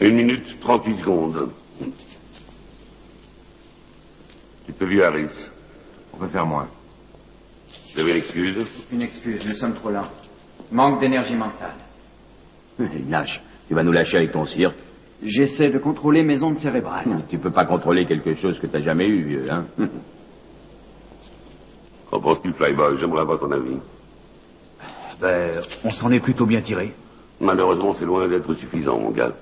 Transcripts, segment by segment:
1 minute, 38 secondes. Tu peux vu Harris. On peut faire moins. Vous avez une excuse? Aucune excuse, nous sommes trop lents. Manque d'énergie mentale. Lâche. Tu vas nous lâcher avec ton cirque. J'essaie de contrôler mes ondes cérébrales. Tu peux pas contrôler quelque chose que t'as jamais eu, vieux, hein? Qu'en penses-tu, Flyboy? J'aimerais avoir ton avis. Ben, on s'en est plutôt bien tiré. Malheureusement, c'est loin d'être suffisant, mon gars.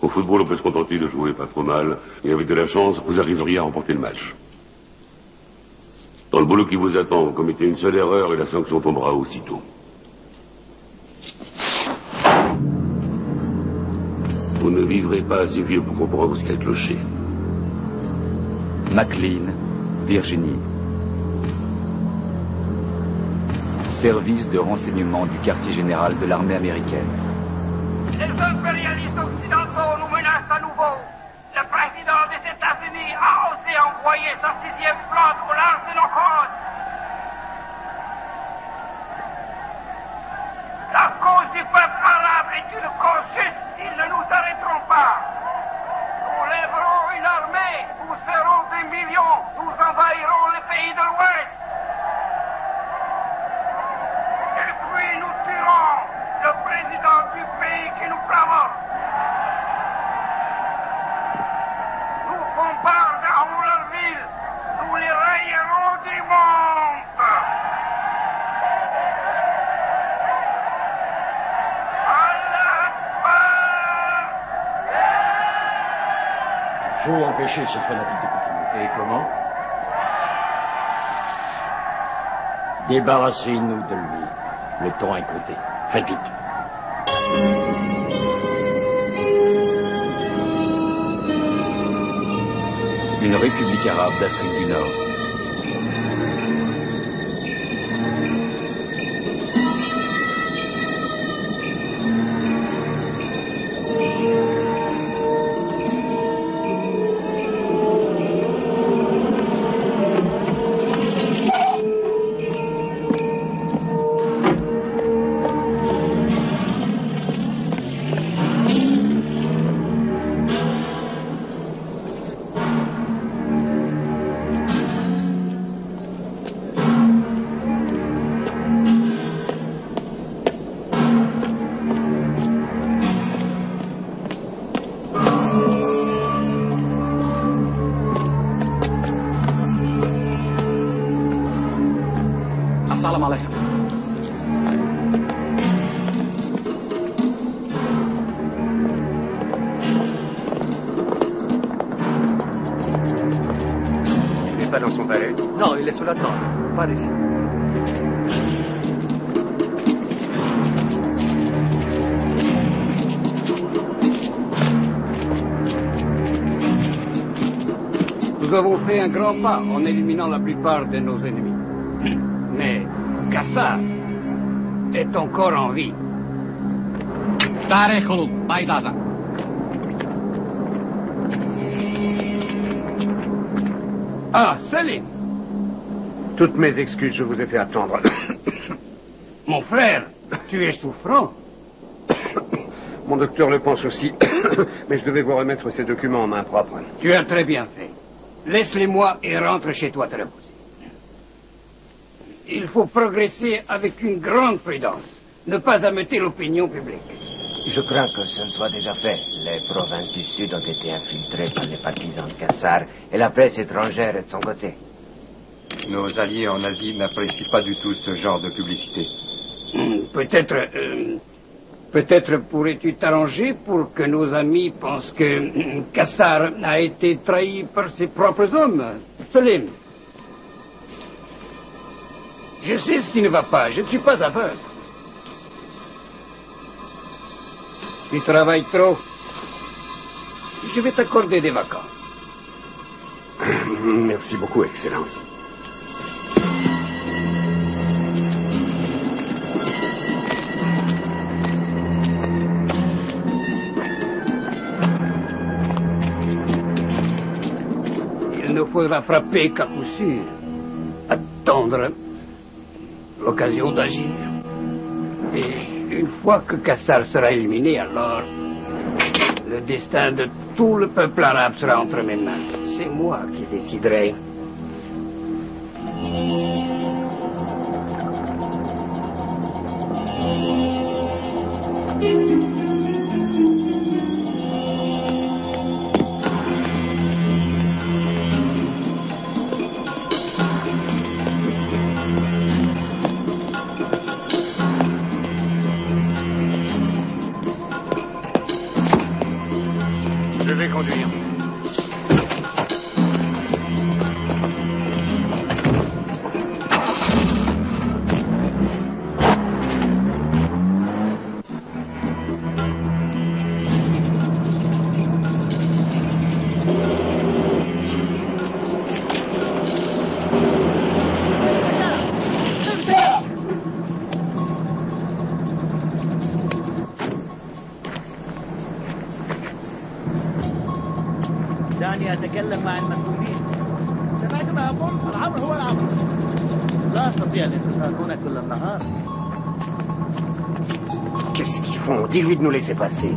Au football, on peut se contenter de jouer pas trop mal, et avec de la chance, vous arriveriez à remporter le match. Dans le boulot qui vous attend, vous commettez une seule erreur et la sanction tombera aussitôt. Vous ne vivrez pas assez vieux pour comprendre ce qu'est le clocher. McLean, Virginie. Service de renseignement du quartier général de l'armée américaine. Les impérialistes occidentaux nous menacent à nouveau. Le président des États-Unis a osé envoyer sa 6e flotte pour lancer nos côtes. La cause du peuple arabe est une cause juste. Ils ne nous arrêteront pas. Nous lèverons une armée. Nous serons des millions. Nous envahirons les pays de l'Ouest. Et puis nous tuerons le président du pays qui nous provoque. Nous bombarderons leur ville. Nous les rayerons du monde. Il faut empêcher ce fanatique de continuer. Et comment? Débarrassez-nous de lui. Le temps est compté. Faites vite. Une république arabe d'Afrique du Nord. Par ici. Nous avons fait un grand pas en éliminant la plupart de nos ennemis. Mais Kassar est encore en vie. Ah, Salim! Toutes mes excuses, je vous ai fait attendre. Mon frère, tu es souffrant. Mon docteur le pense aussi. Mais je devais vous remettre ces documents en main propre. Tu as très bien fait. Laisse-les-moi et rentre chez toi te reposer. Il faut progresser avec une grande prudence. Ne pas ameuter l'opinion publique. Je crains que ce ne soit déjà fait. Les provinces du Sud ont été infiltrées par les partisans de Kassar et la presse étrangère est de son côté. Nos alliés en Asie n'apprécient pas du tout ce genre de publicité. Peut-être pourrais-tu t'arranger pour que nos amis pensent que Kassar a été trahi par ses propres hommes. Salim. Je sais ce qui ne va pas. Je ne suis pas aveugle. Tu travailles trop. Je vais t'accorder des vacances. Merci beaucoup, Excellence. Il ne faudra frapper qu'à coup sûr. Attendre l'occasion d'agir. Et une fois que Kassar sera éliminé, alors le destin de tout le peuple arabe sera entre mes mains. C'est moi qui déciderai. Je vais conduire. دعني أتكلم مع المسؤولين. سمعت ما أقول؟ الأمر هو الأمر. لا أستطيع الانتظار هنا كل النهار. Qu'est-ce qu'ils font? Dis-lui de nous laisser passer.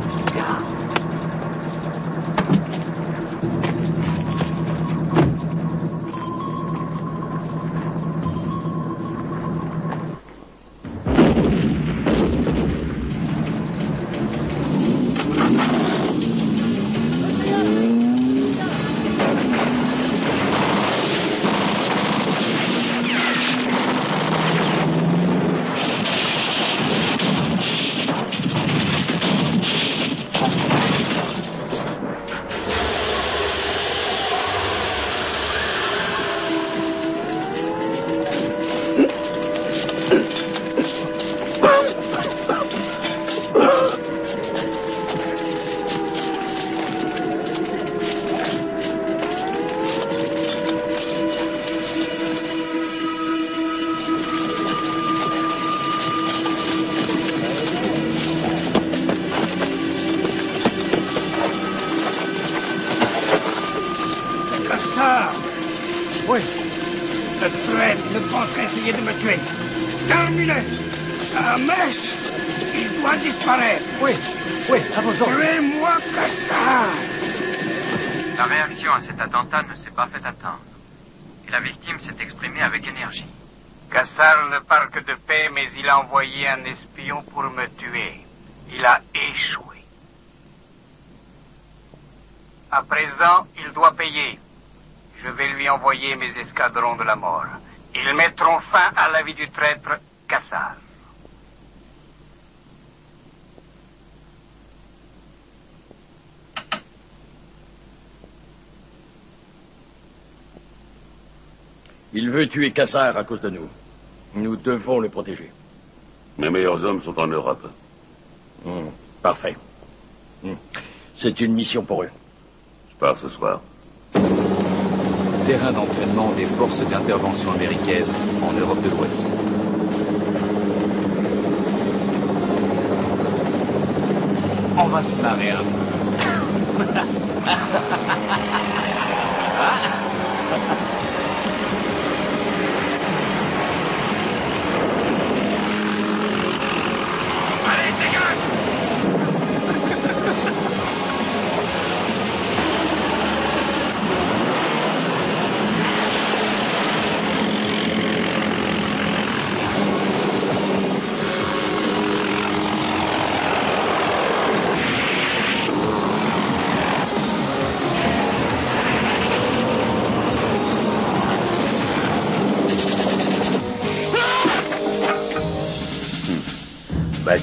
Oui. Ce traître ne pense qu'à essayer de me tuer. Terminé. La mèche, il doit disparaître. Oui, à vos ordres. Tuez-moi Kassar. La réaction à cet attentat ne s'est pas fait attendre. Et la victime s'est exprimée avec énergie. Kassar ne parle que de paix, mais il a envoyé un espion pour me tuer. Il a échoué. À présent, il doit payer. Je vais lui envoyer mes escadrons de la mort. Ils mettront fin à la vie du traître Kassar. Il veut tuer Kassar à cause de nous. Nous devons le protéger. Mes meilleurs hommes sont en Europe. Parfait. C'est une mission pour eux. Je pars ce soir. Terrain d'entraînement des forces d'intervention américaines en Europe de l'Ouest. On va se marrer un peu. Allez, dégage!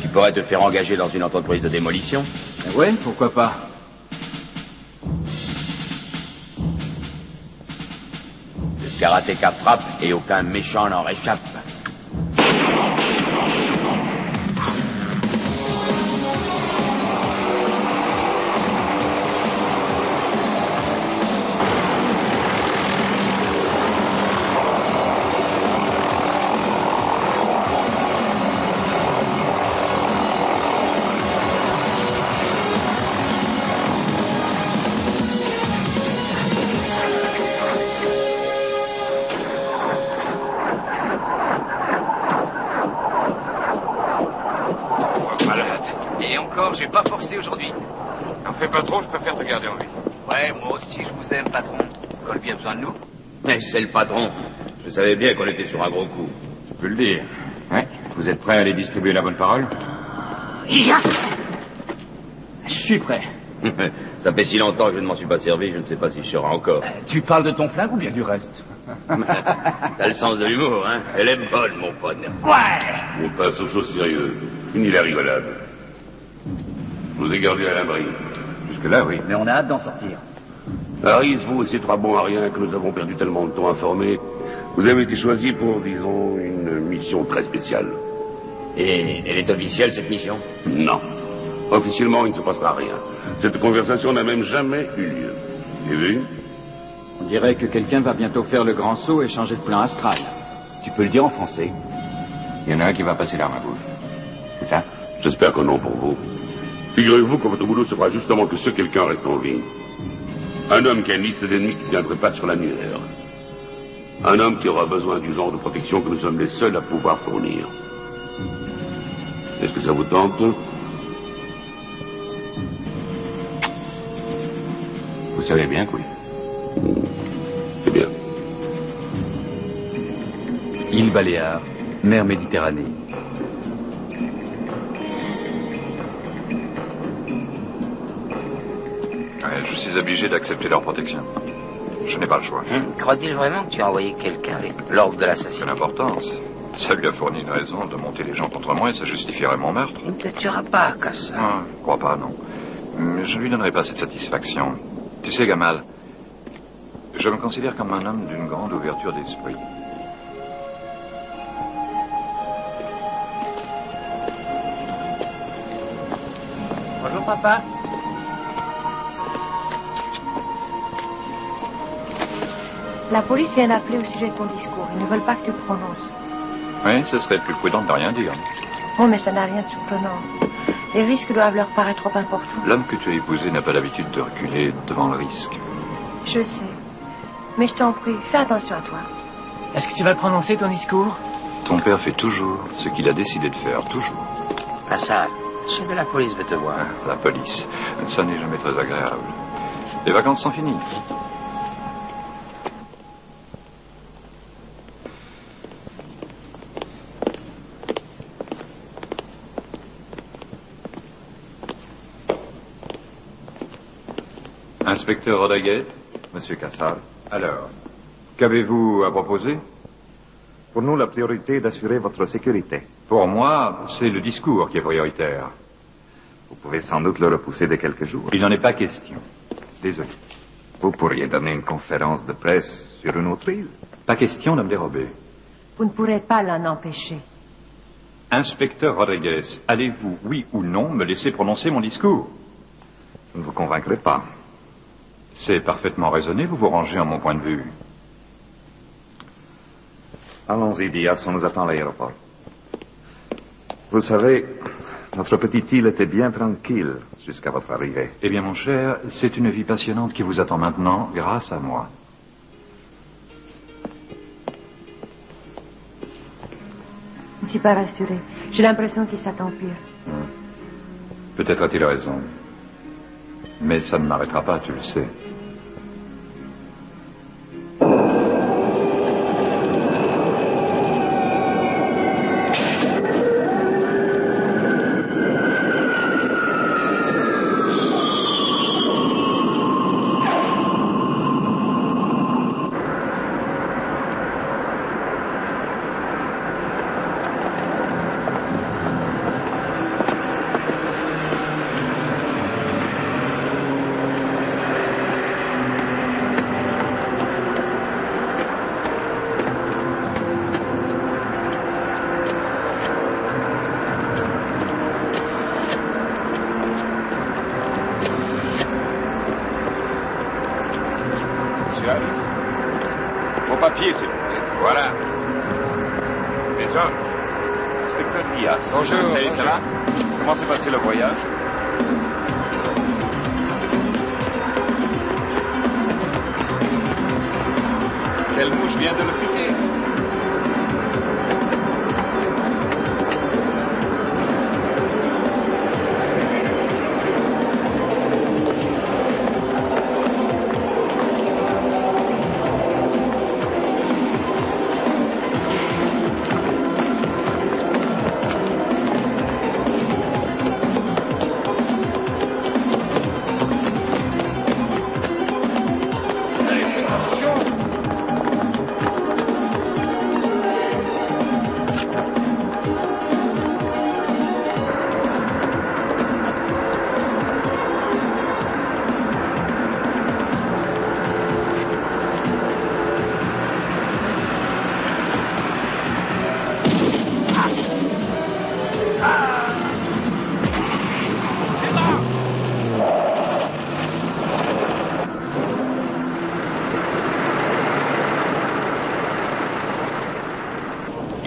Tu pourrais te faire engager dans une entreprise de démolition. Ouais, pourquoi pas. Le karatéka frappe et aucun méchant n'en réchappe. encore, j'ai pas forcé aujourd'hui. N'en fais pas trop, je préfère te garder en vie. Ouais, moi aussi, je vous aime, patron. Colby a besoin de nous. Mais c'est le patron. Je savais bien qu'on était sur un gros coup. Tu peux le dire. Ouais. Vous êtes prêts à aller distribuer la bonne parole? Je suis prêt. Ça fait si longtemps que je ne m'en suis pas servi, je ne sais pas si je serai encore. Tu parles de ton flingue ou bien du reste? T'as le sens de l'humour, hein? Elle est bonne, mon pote. Ouais! On passe aux choses sérieuses. Fini la rigolade. Je vous ai gardé à l'abri. Jusque-là, oui. Mais on a hâte d'en sortir. Harris, vous et ces trois bons à rien que nous avons perdu tellement de temps à former, vous avez été choisis pour, disons, une mission très spéciale. Et elle est officielle, cette mission? Non. Officiellement, il ne se passera rien. Cette conversation n'a même jamais eu lieu. Et vu? On dirait que quelqu'un va bientôt faire le grand saut et changer de plan astral. Tu peux le dire en français. Il y en a un qui va passer l'arme à bouche. C'est ça? J'espère que non pour vous. Figurez-vous que votre boulot sera justement que ce quelqu'un reste en vie. Un homme qui a une liste d'ennemis qui ne viendrait pas sur l'annuaire. Un homme qui aura besoin du genre de protection que nous sommes les seuls à pouvoir fournir. Est-ce que ça vous tente? Vous savez bien que oui. C'est bien. Île Baléares, mer Méditerranée. Ouais, je suis obligé d'accepter leur protection. Je n'ai pas le choix. Croit-il vraiment que tu as envoyé quelqu'un avec l'ordre de l'assassin? C'est l'importance. Ça lui a fourni une raison de monter les gens contre moi et ça justifierait mon meurtre. Il ne te tuera pas, Kassar. Ah, je crois pas, non. Mais je ne lui donnerai pas cette satisfaction. Tu sais, Gamal, je me considère comme un homme d'une grande ouverture d'esprit. Bonjour, papa. La police vient d'appeler au sujet de ton discours. Ils ne veulent pas que tu le prononces. Oui, ce serait plus prudent de rien dire. Oh, mais ça n'a rien de surprenant. Les risques doivent leur paraître trop importants. L'homme que tu as épousé n'a pas l'habitude de reculer devant le risque. Je sais. Mais je t'en prie, fais attention à toi. Est-ce que tu vas le prononcer, ton discours? Ton père fait toujours ce qu'il a décidé de faire, toujours. Kassar, le chef de la police veut te voir. La police, ça n'est jamais très agréable. Les vacances sont finies. Inspecteur Rodriguez, Monsieur Kassar. Alors, Qu'avez-vous à proposer? pour nous, la priorité est d'assurer votre sécurité. Pour moi, c'est le discours qui est prioritaire. Vous pouvez sans doute le repousser de quelques jours. Il n'en est pas question. Désolé. Vous pourriez donner une conférence de presse sur une autre île. Pas question de me dérober. Vous ne pourrez pas l'en empêcher. Inspecteur Rodriguez, allez-vous, oui ou non, me laisser prononcer mon discours? Je ne vous convaincrai pas. C'est parfaitement raisonné, vous vous rangez à mon point de vue. Allons-y, Diaz, on nous attend à l'aéroport. Vous savez, notre petite île était bien tranquille jusqu'à votre arrivée. Eh bien, mon cher, c'est une vie passionnante qui vous attend maintenant grâce à moi. Je ne suis pas rassurée. J'ai l'impression qu'il s'attend pire. Peut-être a-t-il raison. Mais ça ne m'arrêtera pas, tu le sais. Vos papiers, s'il vous plaît. Voilà. Les hommes. Inspecteur Diaz. Bonjour. Salut, ça va? Comment s'est passé le voyage? Quelle mouche vient de le piquer?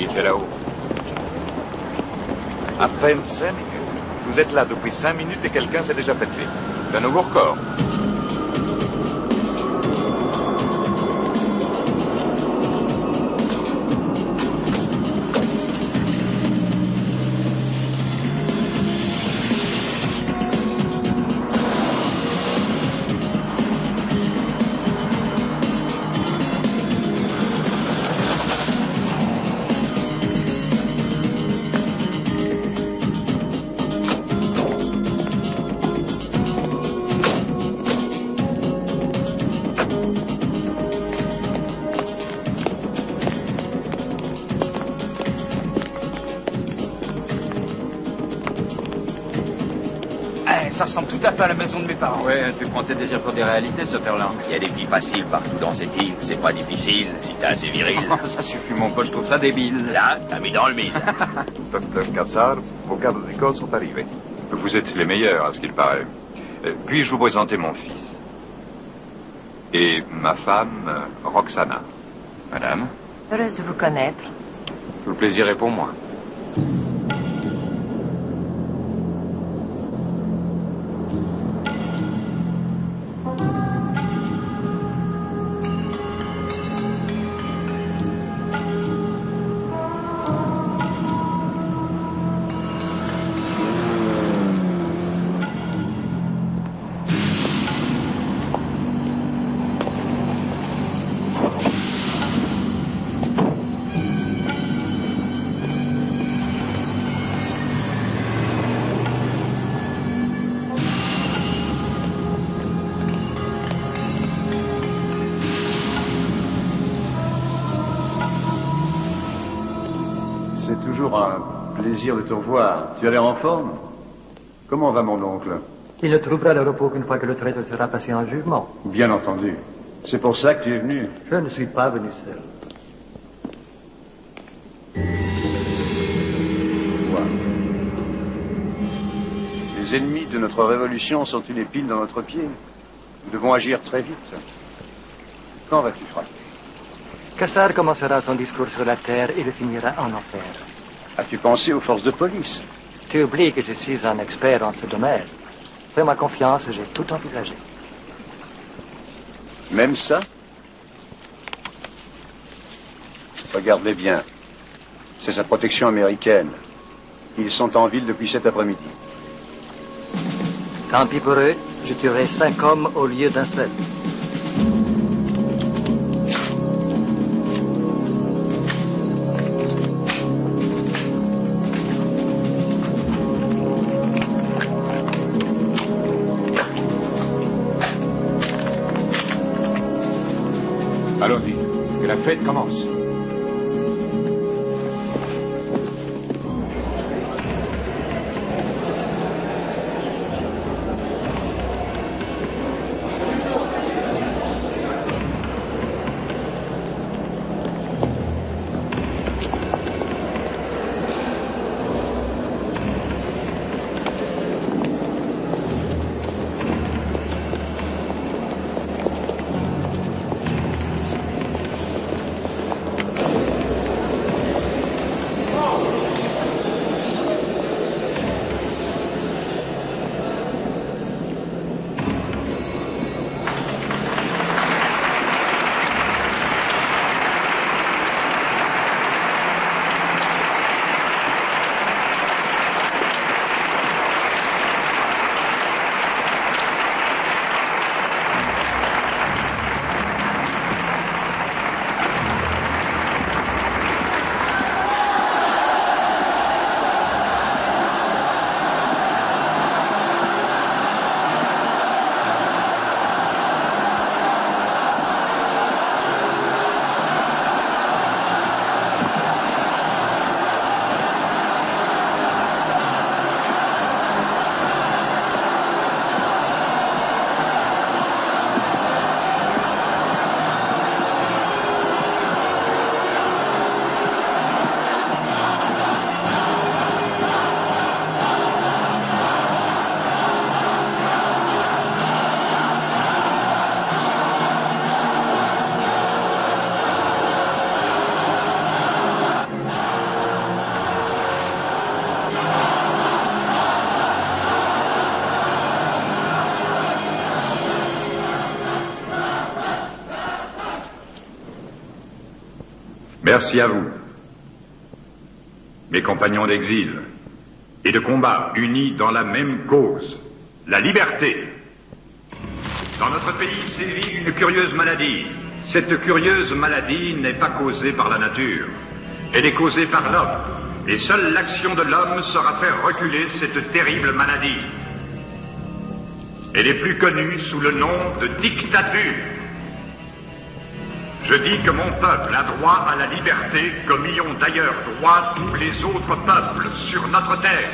Il était là-haut. À peine 5 minutes. Vous êtes là depuis 5 minutes et quelqu'un s'est déjà fait tuer. C'est un nouveau record. Ça ressemble tout à fait à la maison de mes parents. Ouais, tu prends tes désirs pour des réalités, ce Ferland. Il y a des filles faciles partout dans cette île. C'est pas difficile si t'es assez viril. Ça suffit, mon pote, je trouve ça débile. Là, t'as mis dans le mille. Docteur Cassard, vos gardes d'école sont arrivés. Vous êtes les meilleurs, à ce qu'il paraît. Puis-je vous présenter mon fils? Et ma femme, Roxana. Madame, Heureuse de vous connaître. tout le plaisir est pour moi. C'est toujours un plaisir de te revoir. Tu as l'air en forme. Comment va mon oncle? Il ne trouvera le repos qu'une fois que le traître sera passé en jugement. Bien entendu. C'est pour ça que tu es venu. Je ne suis pas venu seul. Les ennemis de notre révolution sont une épine dans notre pied. Nous devons agir très vite. Quand vas-tu frapper? Cassard commencera son discours sur la terre et le finira en enfer. As-tu pensé aux forces de police? Tu oublies que je suis un expert en ce domaine. Fais-moi confiance, j'ai tout envisagé. Même ça? Regardez bien. C'est sa protection américaine. Ils sont en ville depuis cet après-midi. Tant pis pour eux, je tuerai 5 hommes au lieu d'un seul. Allons-y, que la fête commence. Merci à vous, mes compagnons d'exil et de combat unis dans la même cause, la liberté. Dans notre pays sévit une curieuse maladie. Cette curieuse maladie n'est pas causée par la nature. Elle est causée par l'homme. Et seule l'action de l'homme saura faire reculer cette terrible maladie. Elle est plus connue sous le nom de dictature. Je dis que mon peuple a droit à la liberté comme y ont d'ailleurs droit tous les autres peuples sur notre terre.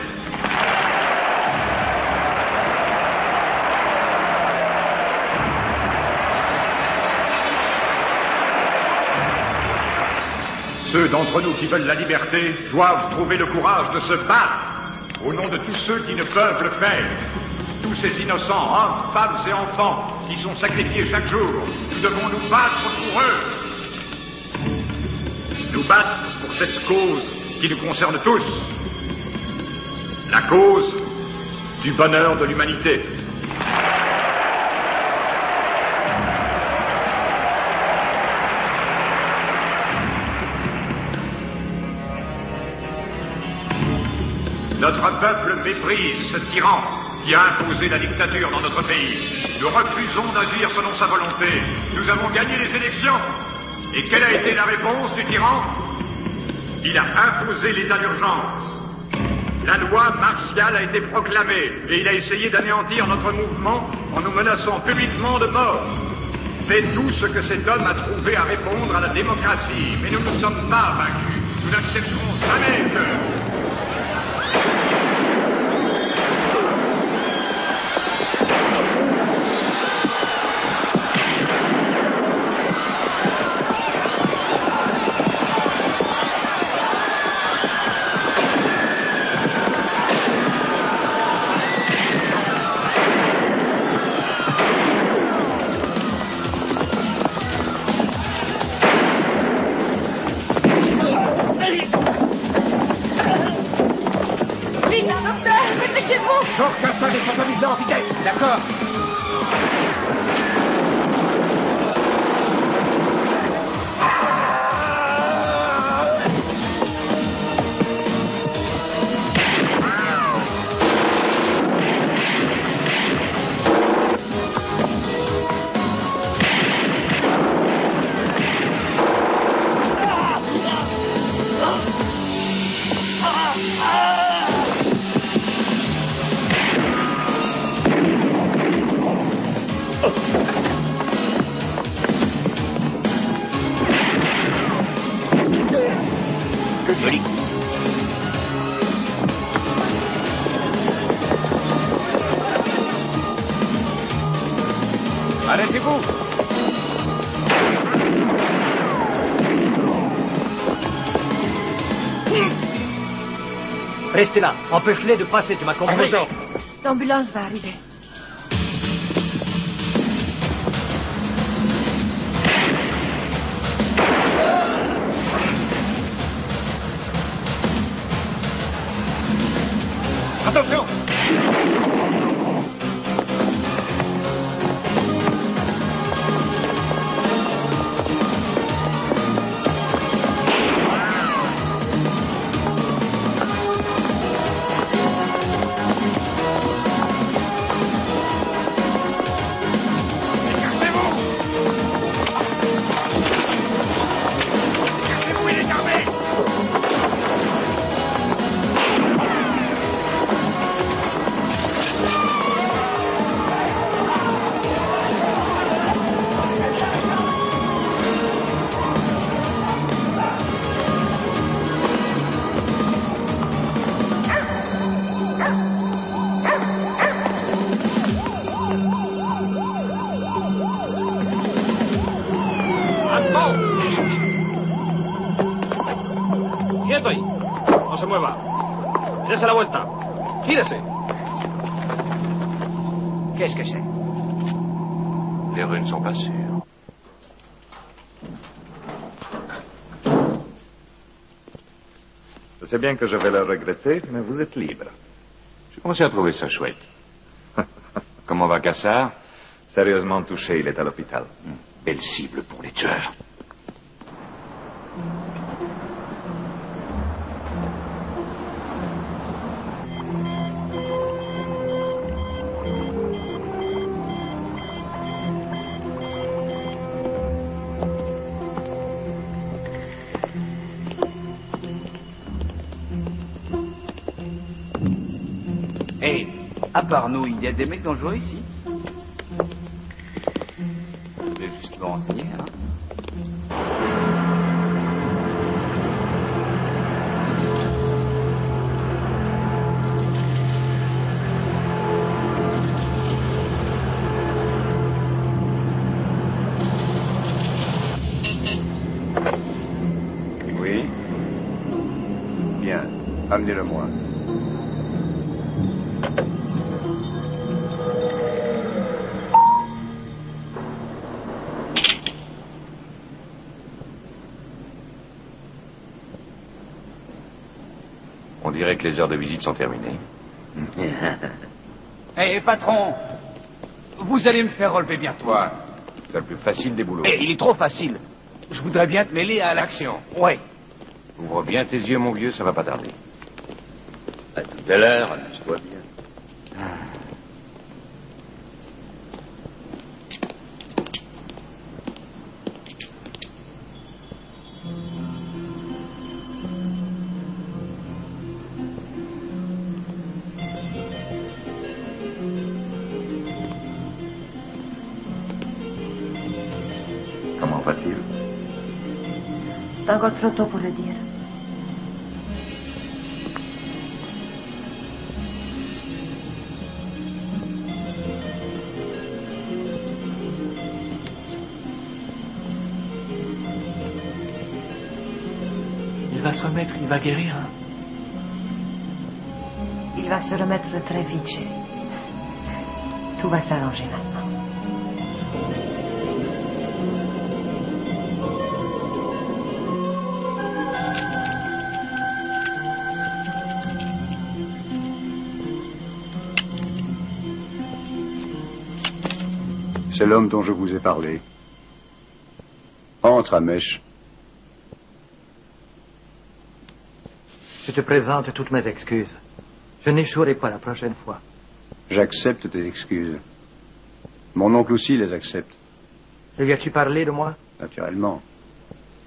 Ceux d'entre nous qui veulent la liberté doivent trouver le courage de se battre au nom de tous ceux qui ne peuvent le faire. Tous ces innocents, hommes, femmes et enfants qui sont sacrifiés chaque jour, nous devons nous battre pour eux. Nous battre pour cette cause qui nous concerne tous. La cause du bonheur de l'humanité. Notre peuple méprise ce tyran qui a imposé la dictature dans notre pays. Nous refusons d'agir selon sa volonté. Nous avons gagné les élections. Et quelle a été la réponse du tyran? Il a imposé l'état d'urgence. La loi martiale a été proclamée et il a essayé d'anéantir notre mouvement en nous menaçant publiquement de mort. C'est tout ce que cet homme a trouvé à répondre à la démocratie. Mais nous ne sommes pas vaincus. Nous n'accepterons jamais que... Arrêtez-vous! Restez là, empêche-les de passer, tu m'as compris? L'ambulance va arriver. Attention! Quieto ahí. No se mueva. Dese la vuelta. Gírese. Qu'est-ce que c'est? Les rues ne sont pas sûres. Je sais bien que je vais le regretter, mais vous êtes libre. J'ai commencé à trouver ça chouette. Comment va Cassard? Sérieusement touché, il est à l'hôpital. Belle cible pour les tueurs. Hey, à part nous, il y a des mecs dangereux ici? Je vais juste me renseigner, hein. Oui. Bien. Amenez-le-moi. On dirait que les heures de visite sont terminées. Hé, patron, vous allez me faire relever bientôt. Toi, c'est le plus facile des boulots. Eh, il est trop facile. Je voudrais bien te mêler à l'action. Oui. Ouvre bien tes yeux, mon vieux, ça va pas tarder. À tout à l'heure, amuse-toi bien. Comment va-t-il? C'est encore trop tôt pour le dire. Il va se remettre, il va guérir. Hein. Il va se remettre très vite, chérie. Tout va s'arranger maintenant. C'est l'homme dont je vous ai parlé. Entre, Amesh. Je te présente toutes mes excuses. Je n'échouerai pas la prochaine fois. J'accepte tes excuses. Mon oncle aussi les accepte. Lui as-tu parlé de moi? Naturellement.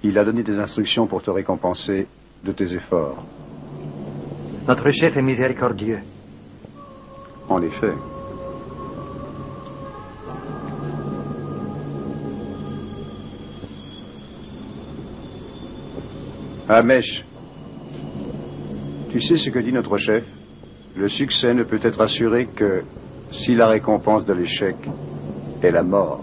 Il a donné des instructions pour te récompenser de tes efforts. Notre chef est miséricordieux. En effet. Amesh, tu sais ce que dit notre chef? Le succès ne peut être assuré que si la récompense de l'échec est la mort.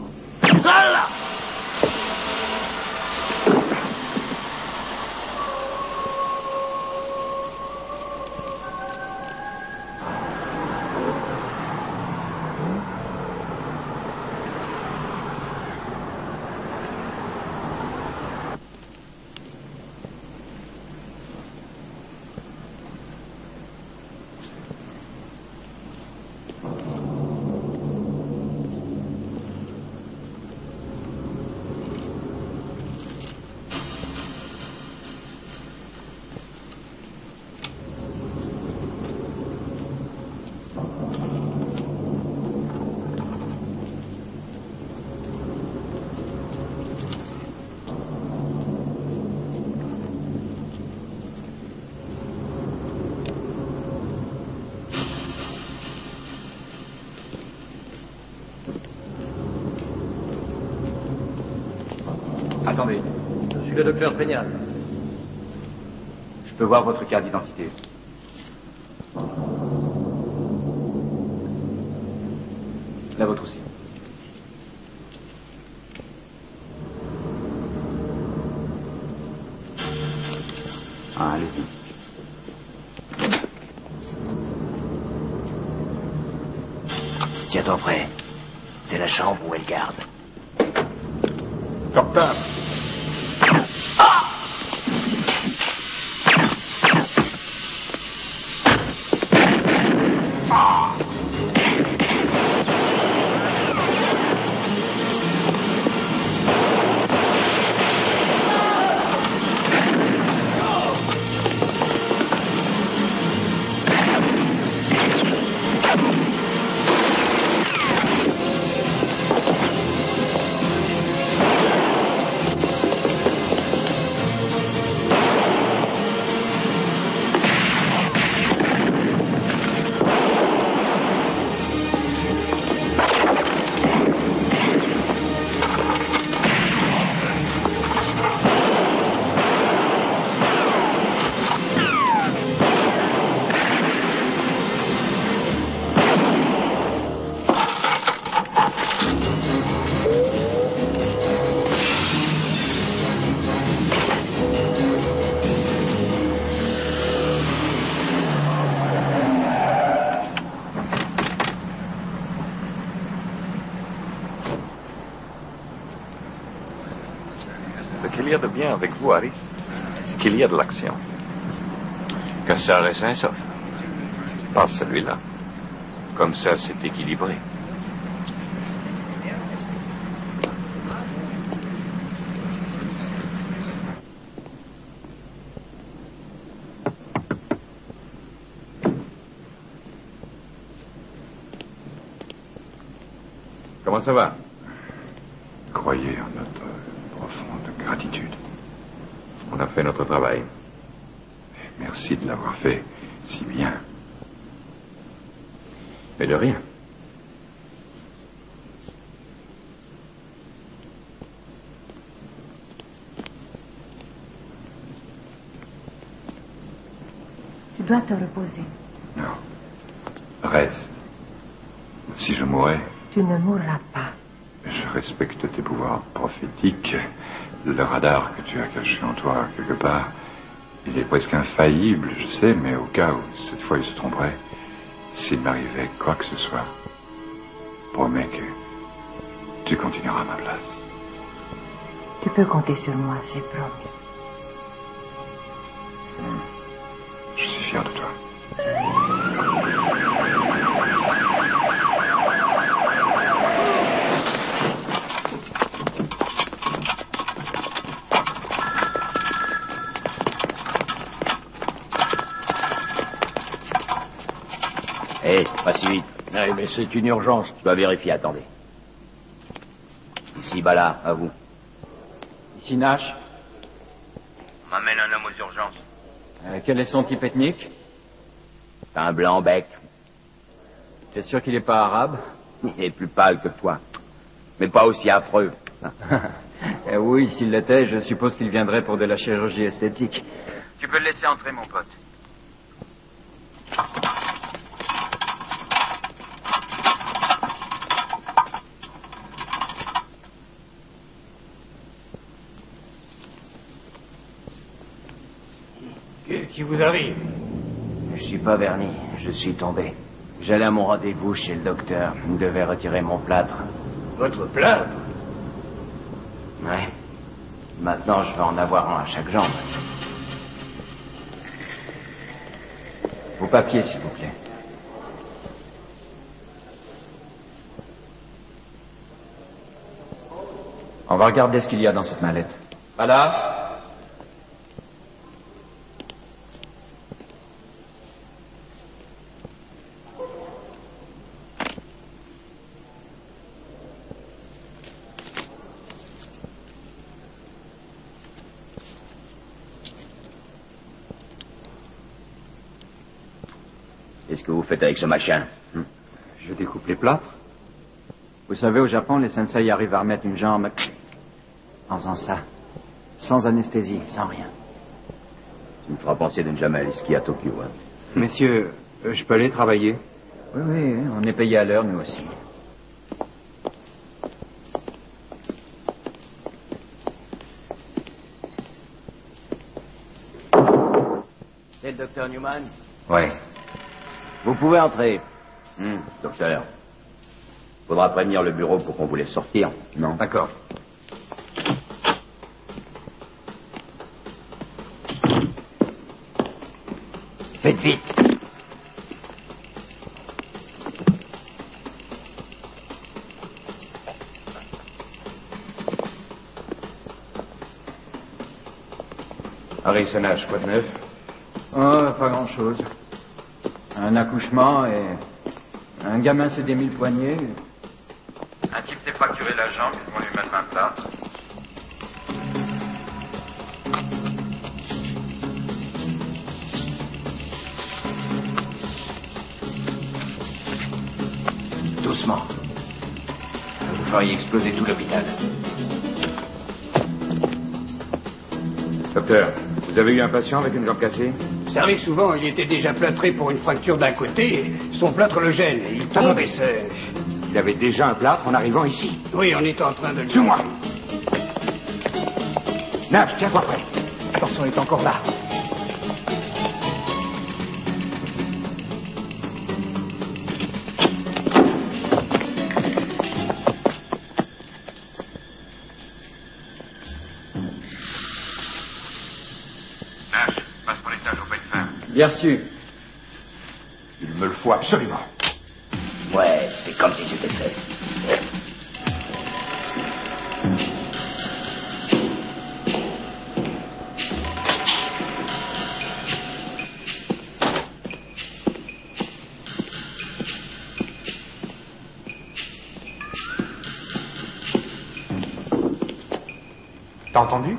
Attendez. Je suis le docteur Peñal. Je peux voir votre carte d'identité. La vôtre aussi. Ah, allez-y. Tiens-toi prêt. C'est la chambre où elle garde. Portable. bien avec vous, Harris, c'est qu'il y a de l'action. Cassard est sain et sauf. Pas celui-là. Comme ça, c'est équilibré. Comment ça va? Croyez en notre profonde gratitude. On a fait notre travail. Merci de l'avoir fait si bien. Mais de rien. Tu dois te reposer. Non. Reste. Si je mourais, Tu ne mourras pas. je respecte tes pouvoirs prophétiques. Le radar que tu as caché en toi quelque part, il est presque infaillible, je sais, mais au cas où cette fois il se tromperait, s'il m'arrivait quoi que ce soit, promets que tu continueras à ma place. Tu peux compter sur moi, c'est promis. Je suis fier de toi. Hé, pas si vite. Oui, mais c'est une urgence. Je dois vérifier, attendez. Ici, Bala, à vous. Ici, Nash. On m'amène un homme aux urgences. Quel est son type ethnique? T'as un blanc bec. T'es sûr qu'il n'est pas arabe? Il est plus pâle que toi. Mais pas aussi affreux. Oui, s'il l'était, je suppose qu'il viendrait pour de la chirurgie esthétique. Tu peux le laisser entrer, mon pote. Qu'est-ce qui vous arrive? Je suis pas verni, je suis tombé. J'allais à mon rendez-vous chez le docteur. Il devait retirer mon plâtre. Votre plâtre? Ouais. Maintenant, je vais en avoir un à chaque jambe. Vos papiers, s'il vous plaît. On va regarder ce qu'il y a dans cette mallette. Voilà. Qu'est-ce que vous faites avec ce machin? Je découpe les plâtres. Vous savez, au Japon, les sensei arrivent à remettre une jambe en faisant ça. Sans anesthésie, sans rien. Ça me fera penser de ne jamais aller skier à Tokyo. Hein. Messieurs, je peux aller travailler? Oui, on est payé à l'heure, nous aussi. C'est le docteur Newman? Ouais. Vous pouvez entrer. Docteur. Faudra prévenir le bureau pour qu'on vous laisse sortir, non? D'accord. Faites vite. Harris et Nash, quoi de neuf? Oh, pas grand-chose. Un accouchement et... Un gamin s'est démis le poignet. Un type s'est fracturé la jambe, ils vont lui mettre un plâtre. Doucement. Vous feriez exploser tout l'hôpital. Docteur, vous avez eu un patient avec une jambe cassée? Ça arrive souvent, il était déjà plâtré pour une fracture d'un côté, et son plâtre le gêne, et il tombe et c'est... Il avait déjà un plâtre en arrivant ici. Oui, on est en train de le... Suis-moi. Nash, tiens-toi prêt. Attention, il est encore là. Bien reçu. Il me le faut absolument. Ouais, c'est comme si c'était fait. T'as entendu?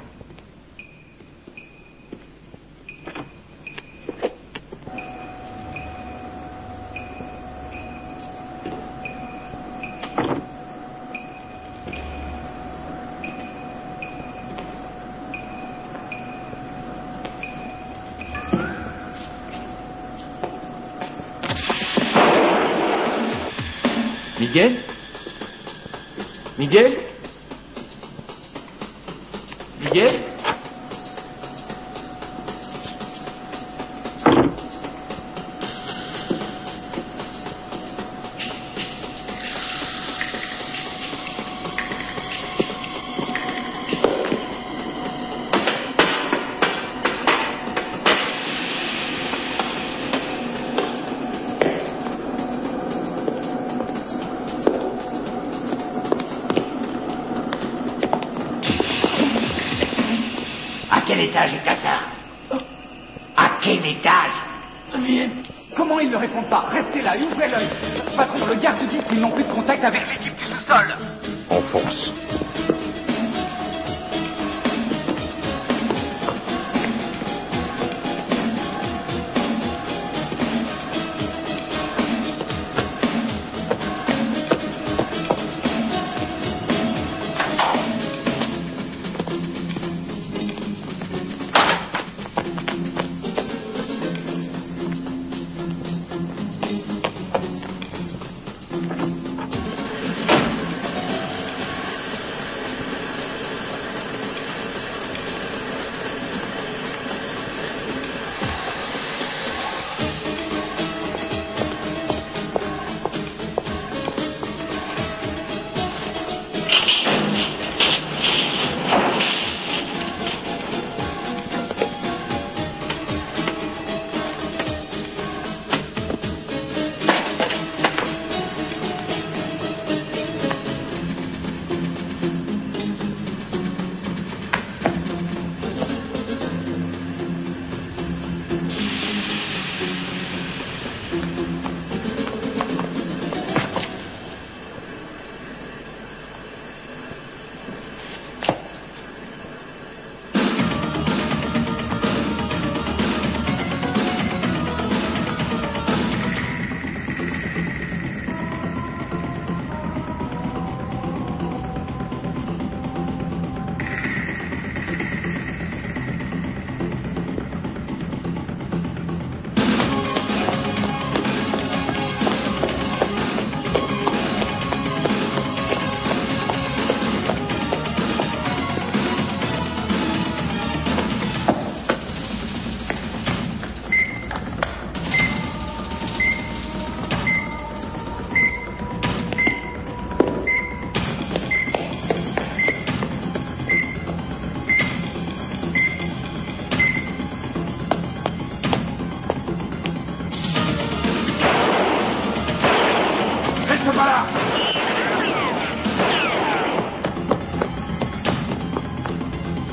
Miguel? Miguel? Miguel? À quel étage est Cassard? À quel étage? Comment ils ne répondent pas? Restez là et ouvrez l'œil. Patron, le garde dit qu'ils n'ont plus de contact avec l'équipe du sous-sol. On fonce.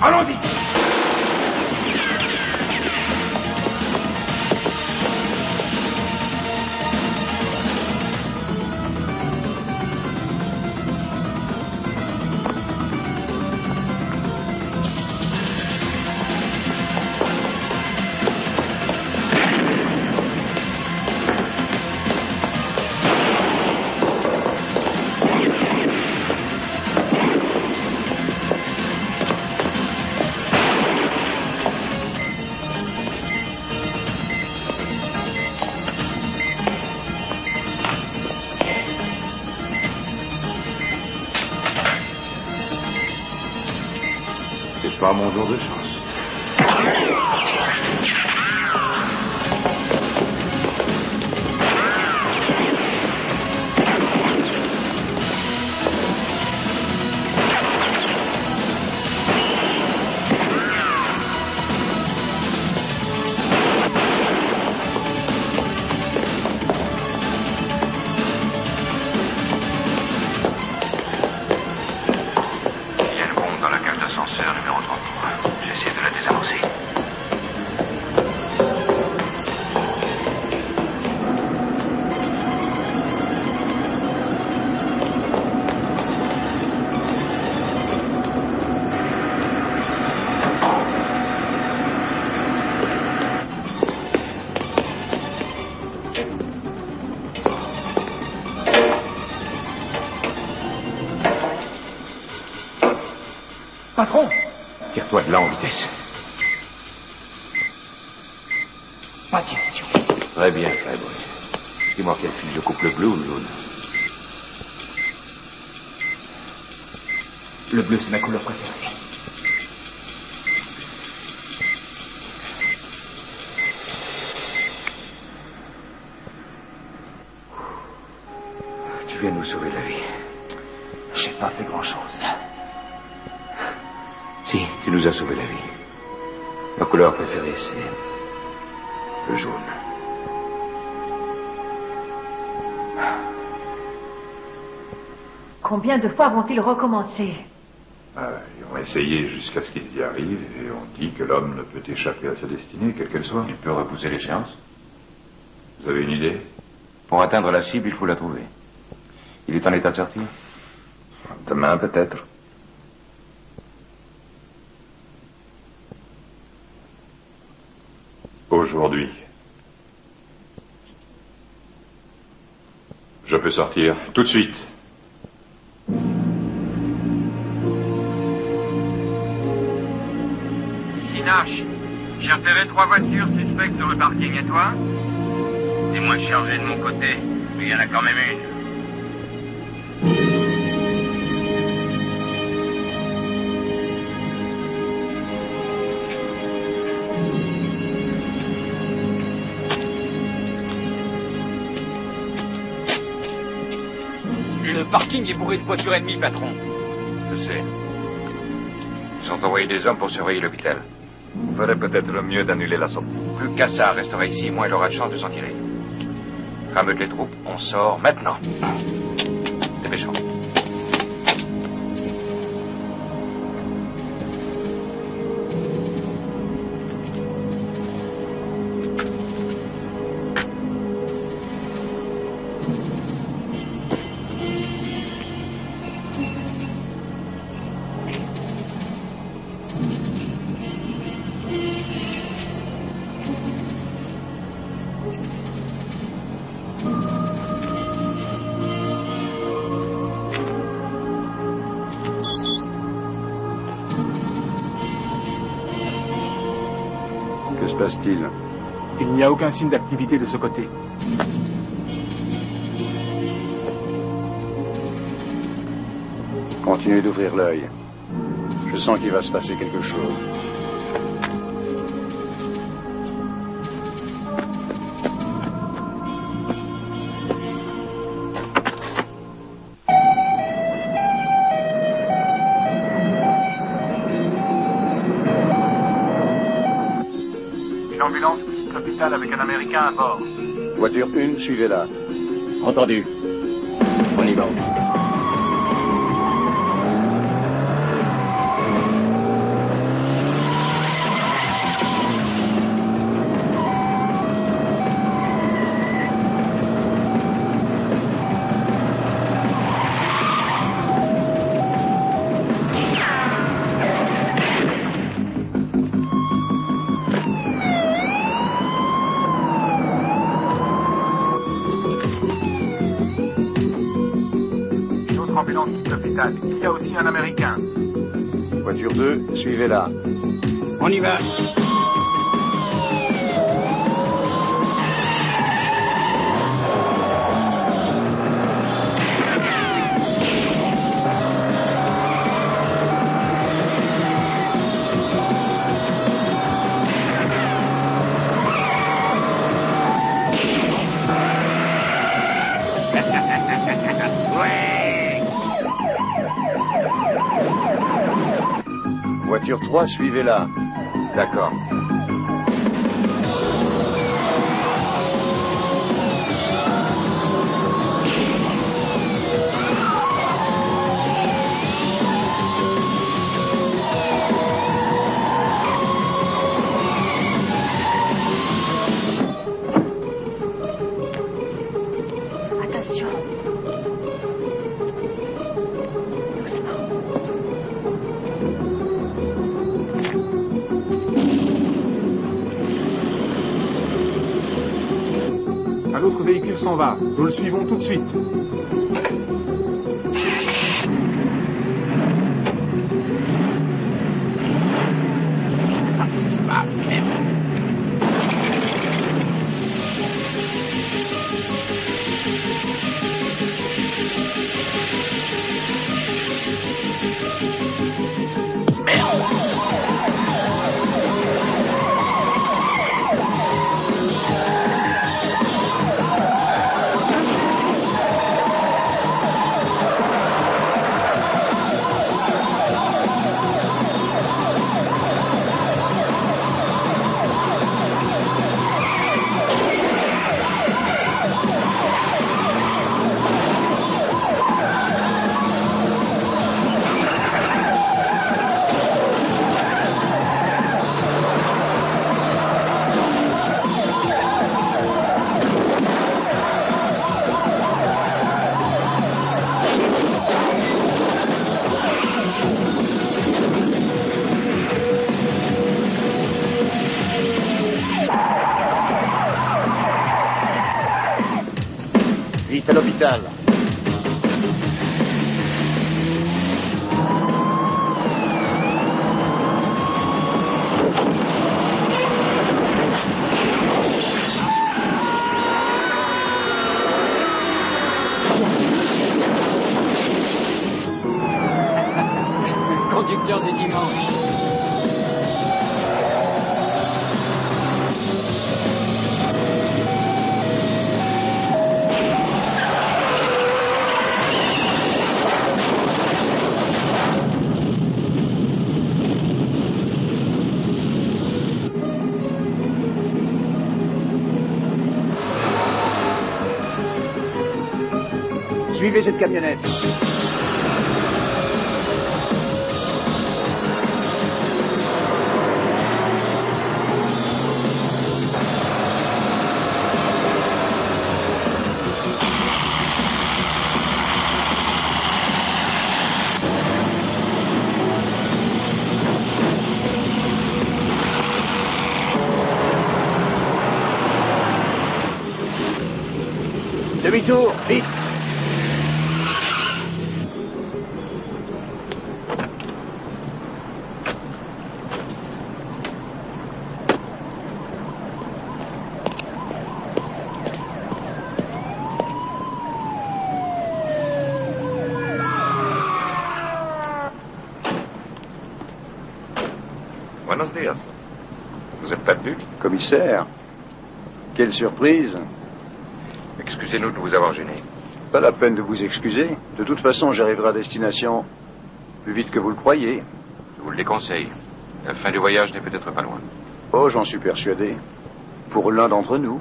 Allons-y! C'est pas mon jour de chance. toi de là en vitesse. Pas de question. Très bien, Flyboy. Dis-moi quel fil je coupe, le bleu ou le jaune? Le bleu, c'est ma couleur préférée. Tu viens de nous sauver la vie. J'ai pas fait grand-chose. Si, tu nous as sauvé la vie. Ma couleur préférée, c'est le jaune. Combien de fois vont-ils recommencer? Ils vont essayer jusqu'à ce qu'ils y arrivent, et on dit que l'homme ne peut échapper à sa destinée, quelle qu'elle soit. Il peut repousser l'échéance. Vous avez une idée? Pour atteindre la cible, il faut la trouver. Il est en état de sortir? Demain, peut-être. Aujourd'hui. Je peux sortir tout de suite. Ici Nash. J'ai repéré 3 voitures suspectes sur le parking, et toi? C'est moins chargé de mon côté, mais il y en a quand même une. Le parking est bourré de voitures ennemies, patron. Je sais. Ils ont envoyé des hommes pour surveiller l'hôpital. Il ferait peut-être le mieux d'annuler la sortie. Plus que Cassard restera ici, moins il aura de chance de s'en tirer. Rameute les troupes, on sort maintenant. Dépêchons. Que se passe-t-il? Il n'y a aucun signe d'activité de ce côté. Continuez d'ouvrir l'œil. Je sens qu'il va se passer quelque chose. Une ambulance quitte l'hôpital avec un Américain à bord. Voiture 1, suivez-la. Entendu. On y va. Ambulance quitte l'hôpital. Il y a aussi un Américain. Voiture 2, suivez-la. On y va. Voiture 3, suivez-la. D'accord. Attention. Doucement. Un autre véhicule s'en va. Nous le suivons tout de suite. Vite à l'hôpital. Conducteur du dimanche. Suivez cette camionnette. Demi-tour, vite. Buenos días. Vous êtes perdu? Commissaire, quelle surprise. Excusez-nous de vous avoir gêné. Pas la peine de vous excuser. De toute façon, j'arriverai à destination plus vite que vous le croyez. Je vous le déconseille. La fin du voyage n'est peut-être pas loin. Oh, j'en suis persuadé. Pour l'un d'entre nous.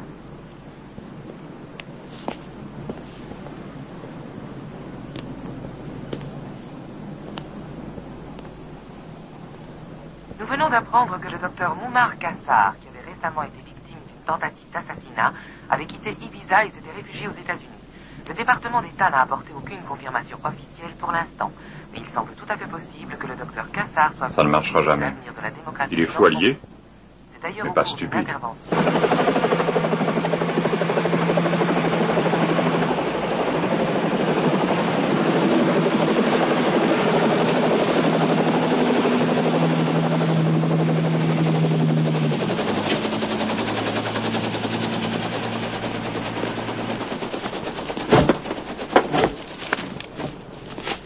Nous venons d'apprendre que le docteur Moumar Kassar, qui avait récemment été victime d'une tentative d'assassinat, avait quitté Ibiza et s'était réfugié aux États-Unis. Le département d'État n'a apporté aucune confirmation officielle pour l'instant, mais il semble tout à fait possible que le docteur Kassar soit... Ça ne marchera jamais. De la démocratie. Il est fou allié, C'est d'ailleurs mais au pas cours d'une stupide. intervention.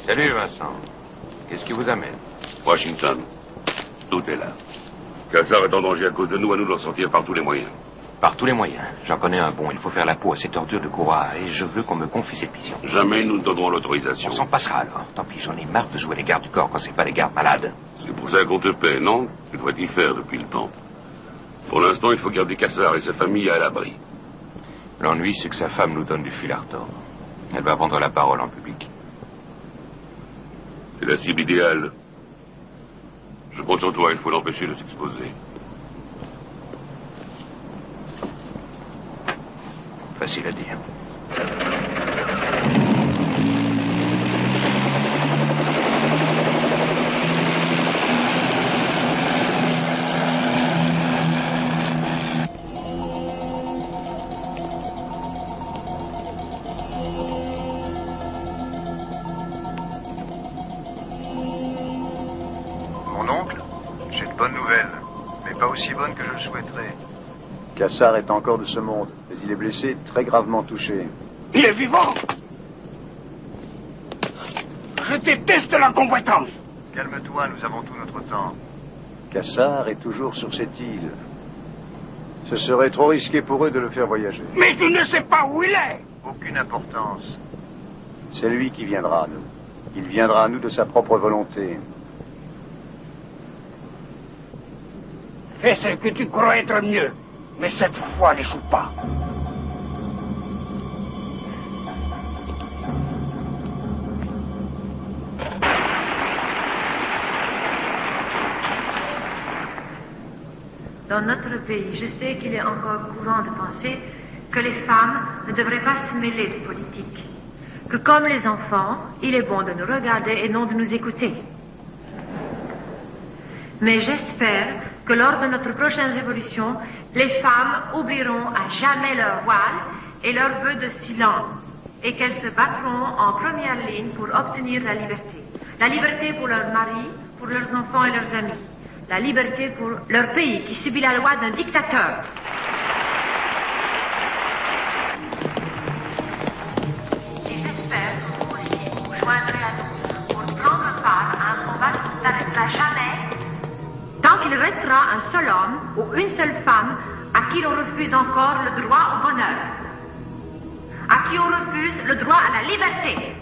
Salut, Vincent. Qu'est-ce qui vous amène? Washington. Tout est là. Kassar est en danger à cause de nous, à nous d'en sortir par tous les moyens. Par tous les moyens. J'en connais un bon. Il faut faire la peau à cette ordure de Goa et je veux qu'on me confie cette mission. Jamais nous ne donnerons l'autorisation. On s'en passera alors. Tant pis, j'en ai marre de jouer les gardes du corps quand c'est pas les gardes malades. C'est pour ça qu'on te paie, non? Tu devrais t'y faire depuis le temps. Pour l'instant, il faut garder Kassar et sa famille à l'abri. L'ennui, c'est que sa femme nous donne du fil à retordre. Elle va prendre la parole en public. C'est la cible idéale. Je compte sur toi, il faut l'empêcher de s'exposer. Facile à dire. Mon oncle, j'ai de bonnes nouvelles, mais pas aussi bonnes que je le souhaiterais. Kassar est encore de ce monde, mais il est blessé, très gravement touché. Il est vivant. Je déteste l'incompétence. Calme-toi, nous avons tout notre temps. Kassar est toujours sur cette île. Ce serait trop risqué pour eux de le faire voyager. Mais je ne sais pas où il est. Aucune importance. C'est lui qui viendra à nous. Il viendra à nous de sa propre volonté. Fais ce que tu crois être mieux. Mais cette fois, n'échoue pas. Dans notre pays, je sais qu'il est encore courant de penser que les femmes ne devraient pas se mêler de politique. Que comme les enfants, il est bon de nous regarder et non de nous écouter. Mais j'espère que lors de notre prochaine révolution, les femmes oublieront à jamais leur voile et leur vœu de silence. et qu'elles se battront en première ligne pour obtenir la liberté. La liberté pour leurs maris, pour leurs enfants et leurs amis. La liberté pour leur pays qui subit la loi d'un dictateur. Et j'espère que vous aussi vous joindrez à nous pour prendre part à un combat qui ne s'arrêtera jamais tant qu'il restera un seul homme ou une seule femme à qui l'on refuse encore le droit au bonheur, à qui on refuse le droit à la liberté.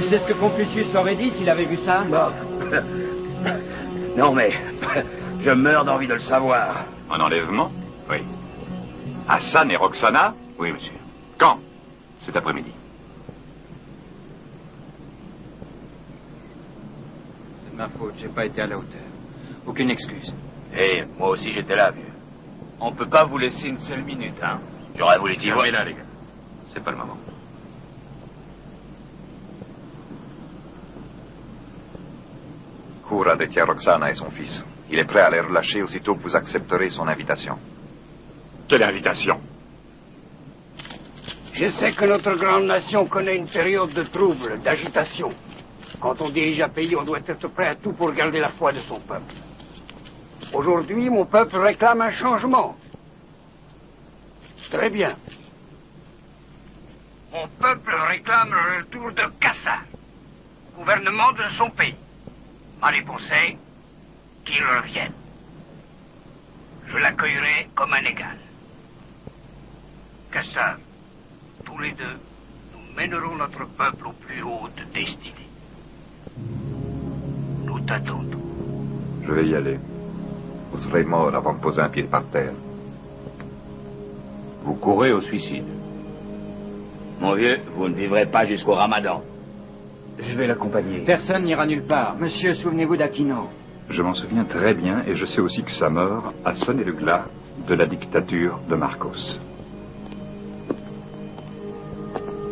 Tu sais ce que Confucius aurait dit s'il avait vu ça? Non, mais je meurs d'envie de le savoir. Un enlèvement? Oui. Hassan et Roxana? Oui, monsieur. Quand? Cet après-midi. C'est de ma faute, j'ai pas été à la hauteur. Aucune excuse. Eh, moi aussi j'étais là, vieux. On peut pas vous laisser une seule minute, hein. J'aurais voulu t'y voir. Mais là, les gars. C'est pas le moment. Koura détient Roxana et son fils. Il est prêt à les relâcher aussitôt que vous accepterez son invitation. Quelle invitation? Je sais que notre grande nation connaît une période de trouble, d'agitation. Quand on dirige un pays, on doit être prêt à tout pour garder la foi de son peuple. Aujourd'hui, mon peuple réclame un changement. Très bien. Mon peuple réclame le retour de Kassar, gouvernement de son pays. Ma réponse est qu'il revienne. Je l'accueillerai comme un égal. Kassar, tous les deux, nous mènerons notre peuple aux plus hautes destinées. Nous t'attendons. Je vais y aller. Vous serez mort avant de poser un pied par terre. Vous courez au suicide. Mon vieux, vous ne vivrez pas jusqu'au Ramadan. Je vais l'accompagner. Personne n'ira nulle part. Monsieur, souvenez-vous d'Aquino. Je m'en souviens très bien et je sais aussi que sa mort a sonné le glas de la dictature de Marcos.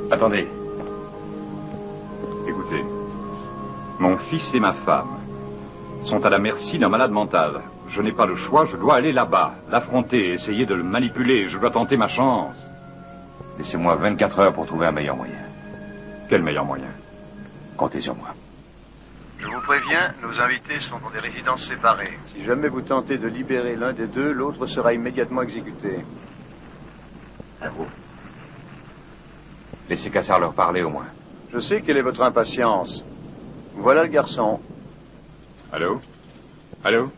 Attendez. Écoutez, mon fils et ma femme sont à la merci d'un malade mental. Je n'ai pas le choix, je dois aller là-bas, l'affronter, essayer de le manipuler, je dois tenter ma chance. Laissez-moi 24 heures pour trouver un meilleur moyen. Quel meilleur moyen? Comptez sur moi. Je vous préviens, nos invités sont dans des résidences séparées. Si jamais vous tentez de libérer l'un des deux, l'autre sera immédiatement exécuté. À vous. Laissez Kassar leur parler au moins. Je sais quelle est votre impatience. Voilà le garçon. Allô? Allô?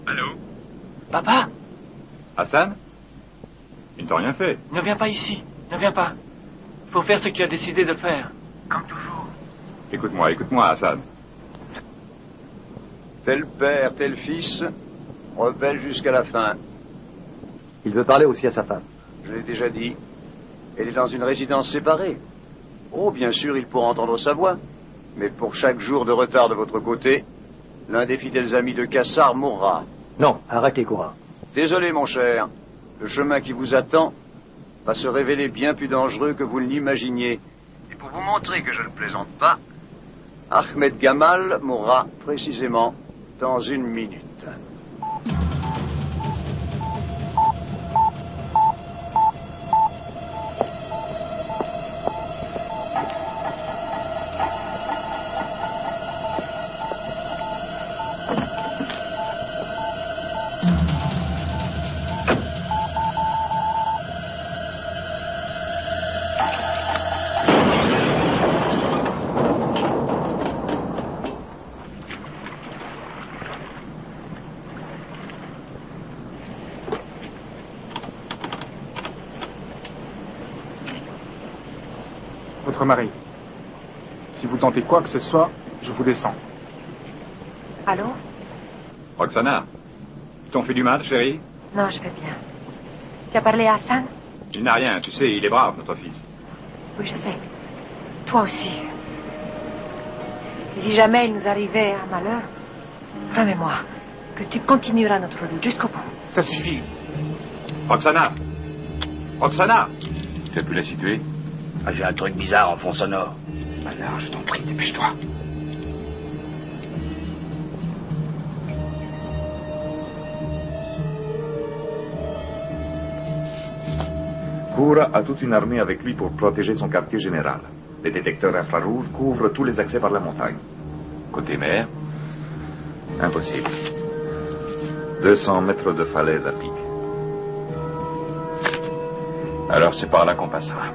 Allô? Papa, Hassan? Ils ne t'ont rien fait. ne viens pas ici. Ne viens pas. Il faut faire ce que tu as décidé de faire. Comme toujours. Écoute-moi, Hassan. Tel père, tel fils, rebelle jusqu'à la fin. Il veut parler aussi à sa femme. Je l'ai déjà dit. Elle est dans une résidence séparée. Oh, bien sûr, il pourra entendre sa voix. Mais pour chaque jour de retard de votre côté, l'un des fidèles amis de Kassar mourra. Non, arrêtez, Koura. Désolé, mon cher. Le chemin qui vous attend va se révéler bien plus dangereux que vous ne l'imaginiez. Et pour vous montrer que je ne plaisante pas, Ahmed Gamal mourra précisément dans 1 minute. votre mari. Si vous tentez quoi que ce soit, je vous descends. Allô? Roxana, t'ont fait du mal, chérie? Non, je vais bien. Tu as parlé à Hassan? Il n'a rien, tu sais, il est brave, notre fils. Oui, je sais. Toi aussi. Et si jamais il nous arrivait un malheur, promets-moi que tu continueras notre lutte jusqu'au bout. Ça suffit. Roxana! Roxana! Tu as pu la situer? Ah, j'ai un truc bizarre en fond sonore. Alors, je t'en prie, dépêche-toi. Koura a toute une armée avec lui pour protéger son quartier général. Les détecteurs infrarouges couvrent tous les accès par la montagne. Côté mer? Impossible. 200 mètres de falaise à pic. Alors c'est par là qu'on passera.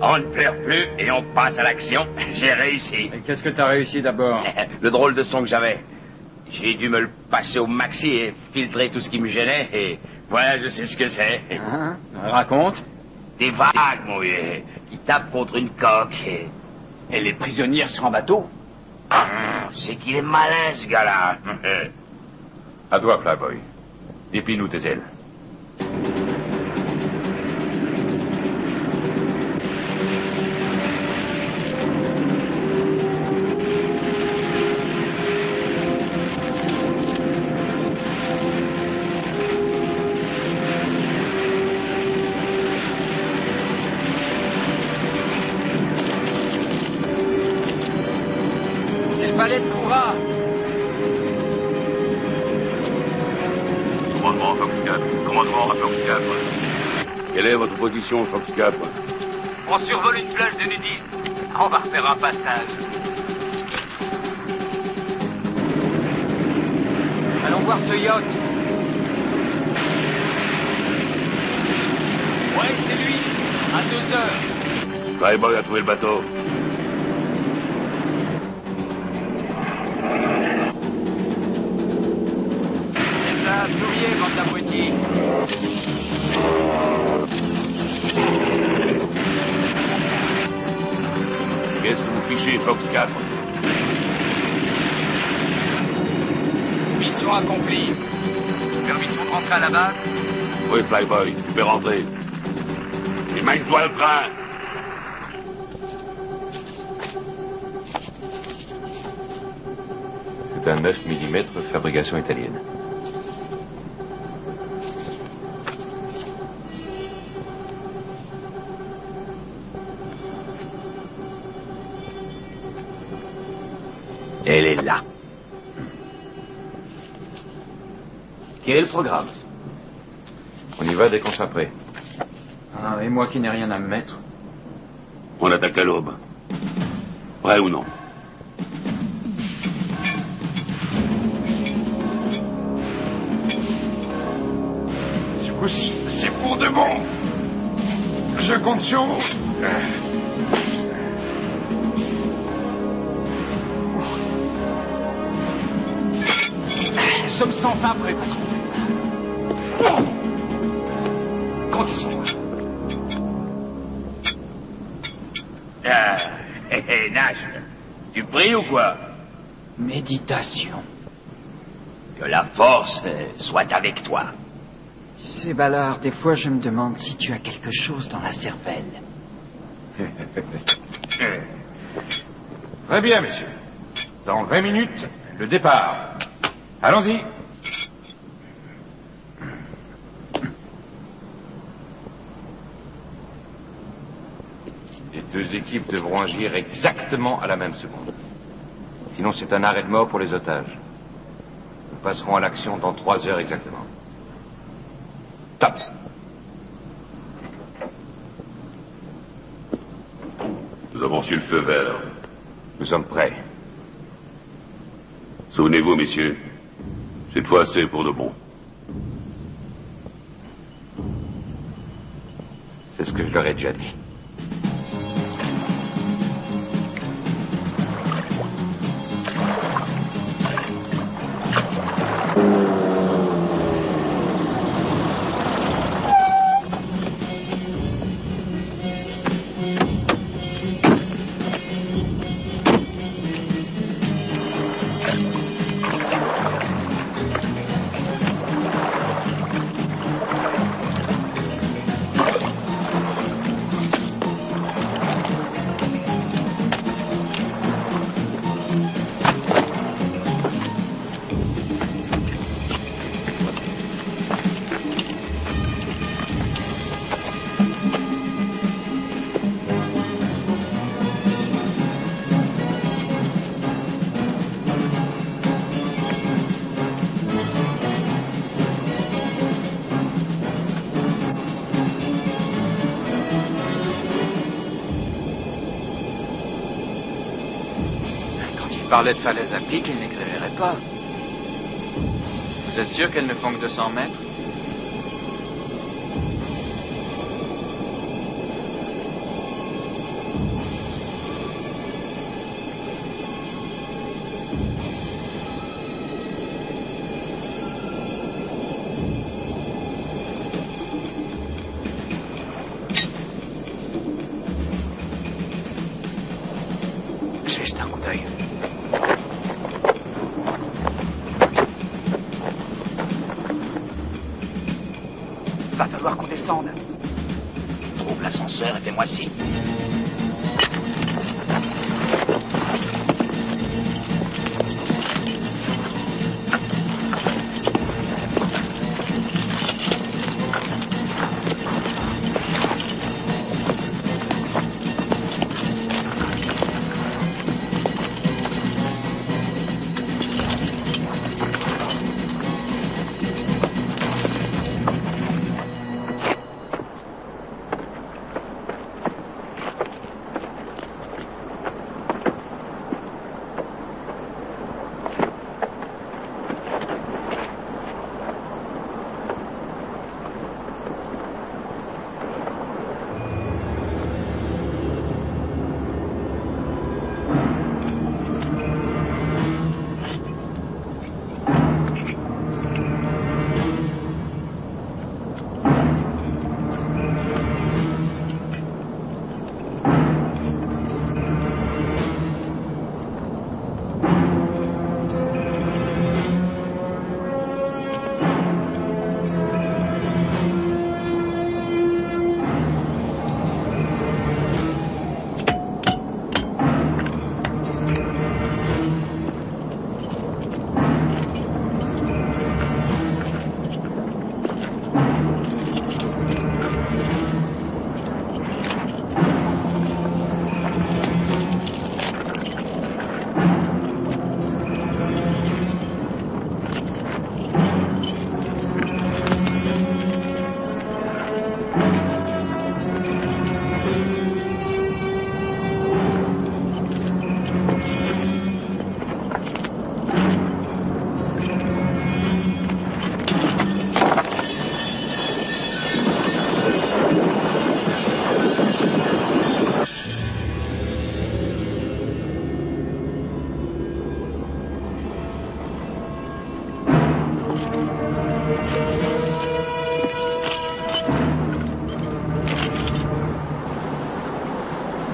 On ne pleure plus et on passe à l'action. J'ai réussi. Mais qu'est-ce que t'as réussi d'abord? Le drôle de son que j'avais. J'ai dû me le passer au maxi et filtrer tout ce qui me gênait et voilà, je sais ce que c'est. Hein? Raconte. Des vagues, mon vieux, qui tapent contre une coque Et les prisonnières sur un bateau? C'est qu'il est malin, ce gars-là. À toi, Flyboy. Déplie-nous tes ailes. C'est le palais de Koura. Commandement Fox 4. Commandement à Fox 4. Quelle est votre position, Fox 4? On survole une plage de nudistes. On va refaire un passage. Allons voir ce yacht. Ouais, c'est lui. À 2 heures. Flyboy a trouvé le bateau. C'est ça, souriez, bande d'abrutis. Qu'est-ce que vous fichez, Fox 4? Mission accomplie. Permission de rentrer à la base? Oui, Flyboy, tu peux rentrer. Et mène-toi le train. C'est un 9 mm fabrication italienne. Elle est là. Quel est le programme? On y va dès qu'on sera prêt. Ah, et moi qui n'ai rien à me mettre. On attaque à l'aube. Vrai ou non? Ce coup-ci, c'est pour de bon. Je compte sur vous. Nous sommes sans fin pour les patrons. Comptez sur moi. Nash, tu pries ou quoi? Méditation. Que la force soit avec toi. Tu sais, Ballard, des fois je me demande si tu as quelque chose dans la cervelle. Très bien, messieurs. Dans 20 minutes, le départ. Allons-y. Les deux équipes devront agir exactement à la même seconde. Sinon, c'est un arrêt de mort pour les otages. Nous passerons à l'action dans 3 heures exactement. Top. Nous avons su le feu vert. Nous sommes prêts. Souvenez-vous, messieurs, cette fois c'est pour de bon. C'est ce que je leur ai déjà dit. parlait de falaises à pic, il n'exagérait pas. Vous êtes sûr qu'elles ne font que 200 mètres? Juste un coup d'œil. Va falloir qu'on descende. Trouve l'ascenseur et fais-moi signe.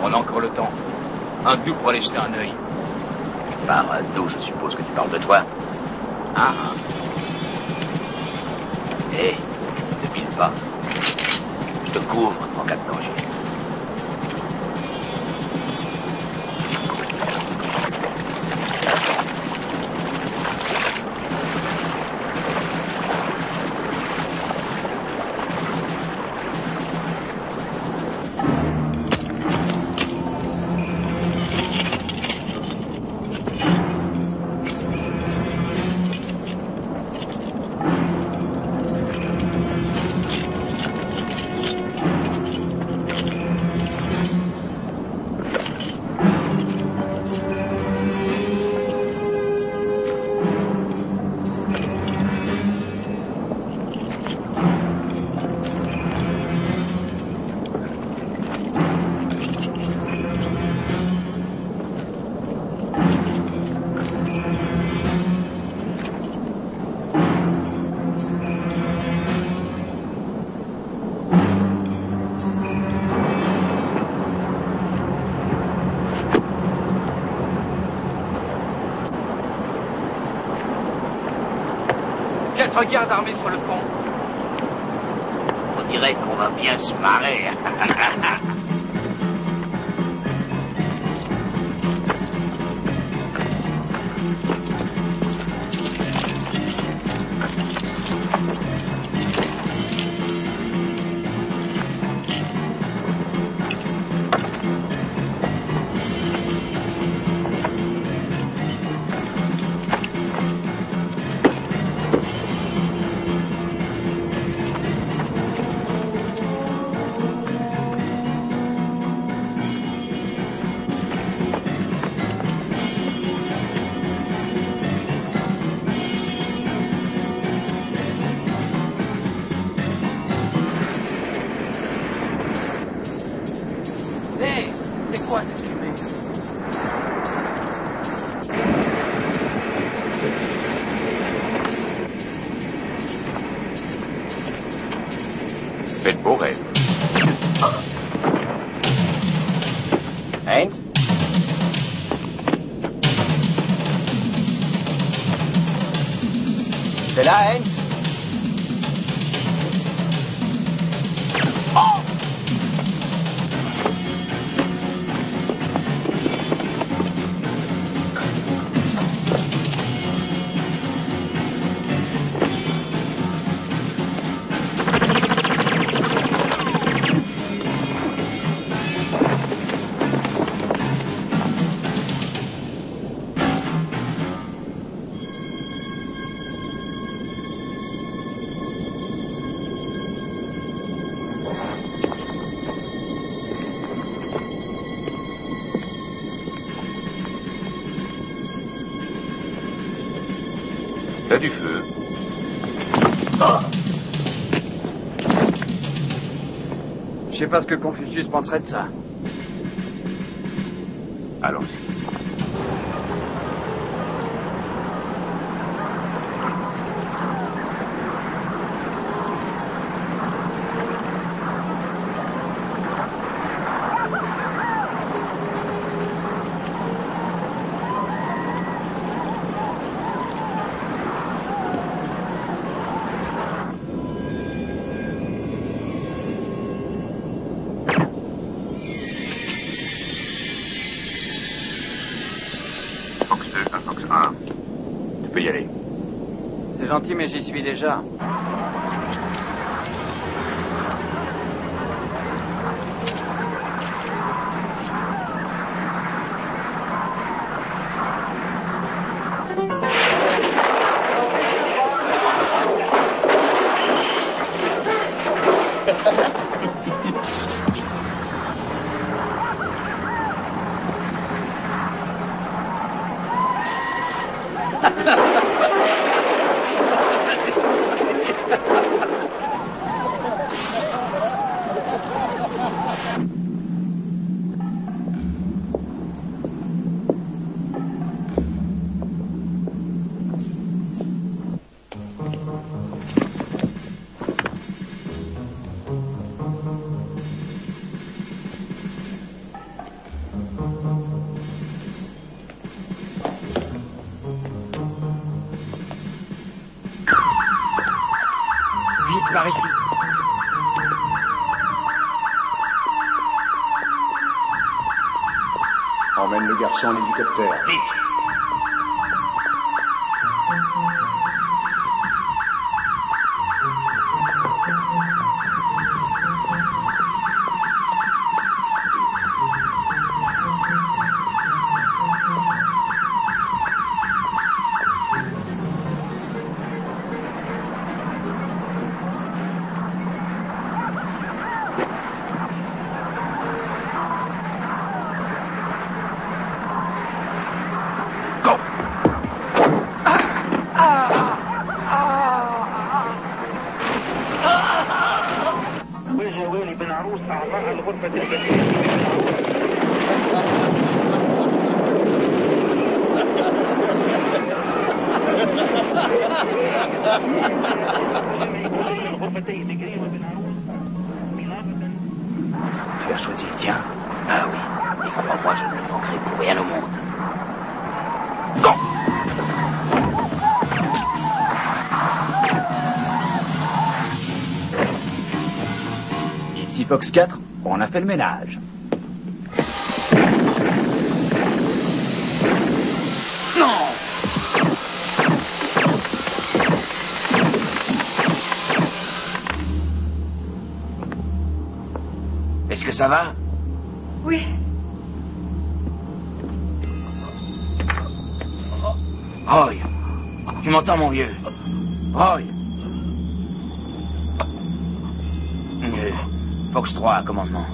On a encore le temps. Un de nous pour aller jeter un œil. Par nous, je suppose que tu parles de toi. Ah. Hé, ne pile pas. Je te couvre en cas de danger. Regarde armé sur le pont. On dirait qu'on va bien se marrer. quoi cette fumée? Faites beau rêve. Heinz? C'est là, Heinz? Oh! T'as du feu. Je sais pas ce que Confucius penserait de ça. Allons-y. Fox 2 à Fox 1. Tu peux y aller. C'est gentil, mais j'y suis déjà. Vite, par ici. Emmène le garçon à l'hélicoptère. Vite. Tu as choisi le tien? Ah oui. Et crois-moi, je ne le manquerai pour rien au monde. Go! Ici Fox 4, on a fait le ménage. Non! Est-ce que ça va? Oui. Roy, tu m'entends, mon vieux? Roy. Fox 3, commandement.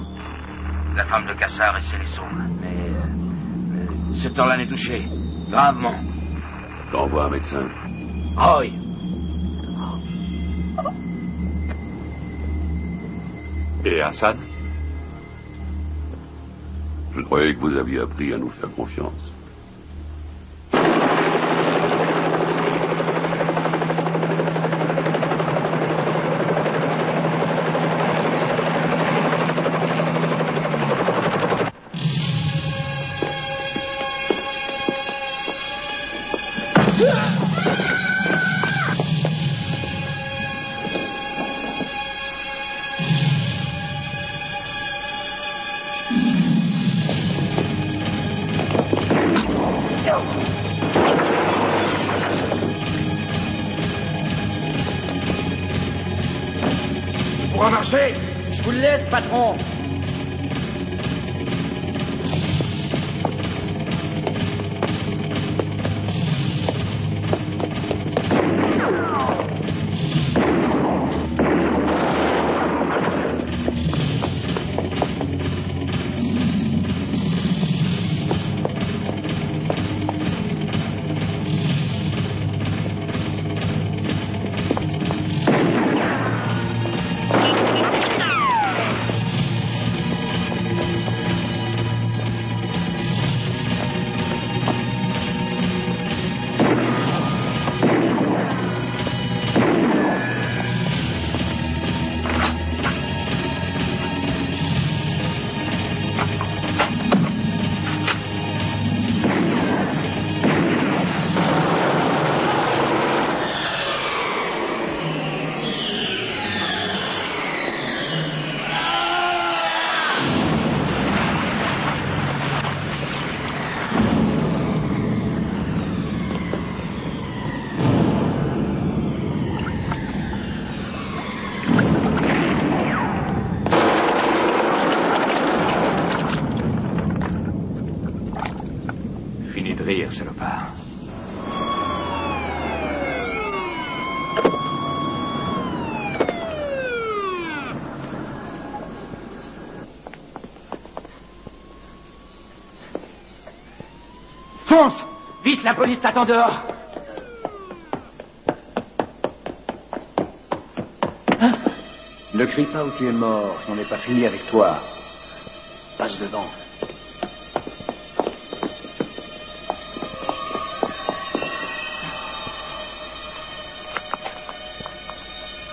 La femme de Cassard essaie les sauve, mais ce temps-là n'est touché. Gravement. T'envoies un médecin. Roy. Et Hassan? Je croyais que vous aviez appris à nous faire confiance. Je vous le laisse, patron. Rire, salopard. Fonce! Vite, la police t'attend dehors. Hein? Ne crie pas où tu es mort, on n'est pas fini avec toi. Passe devant.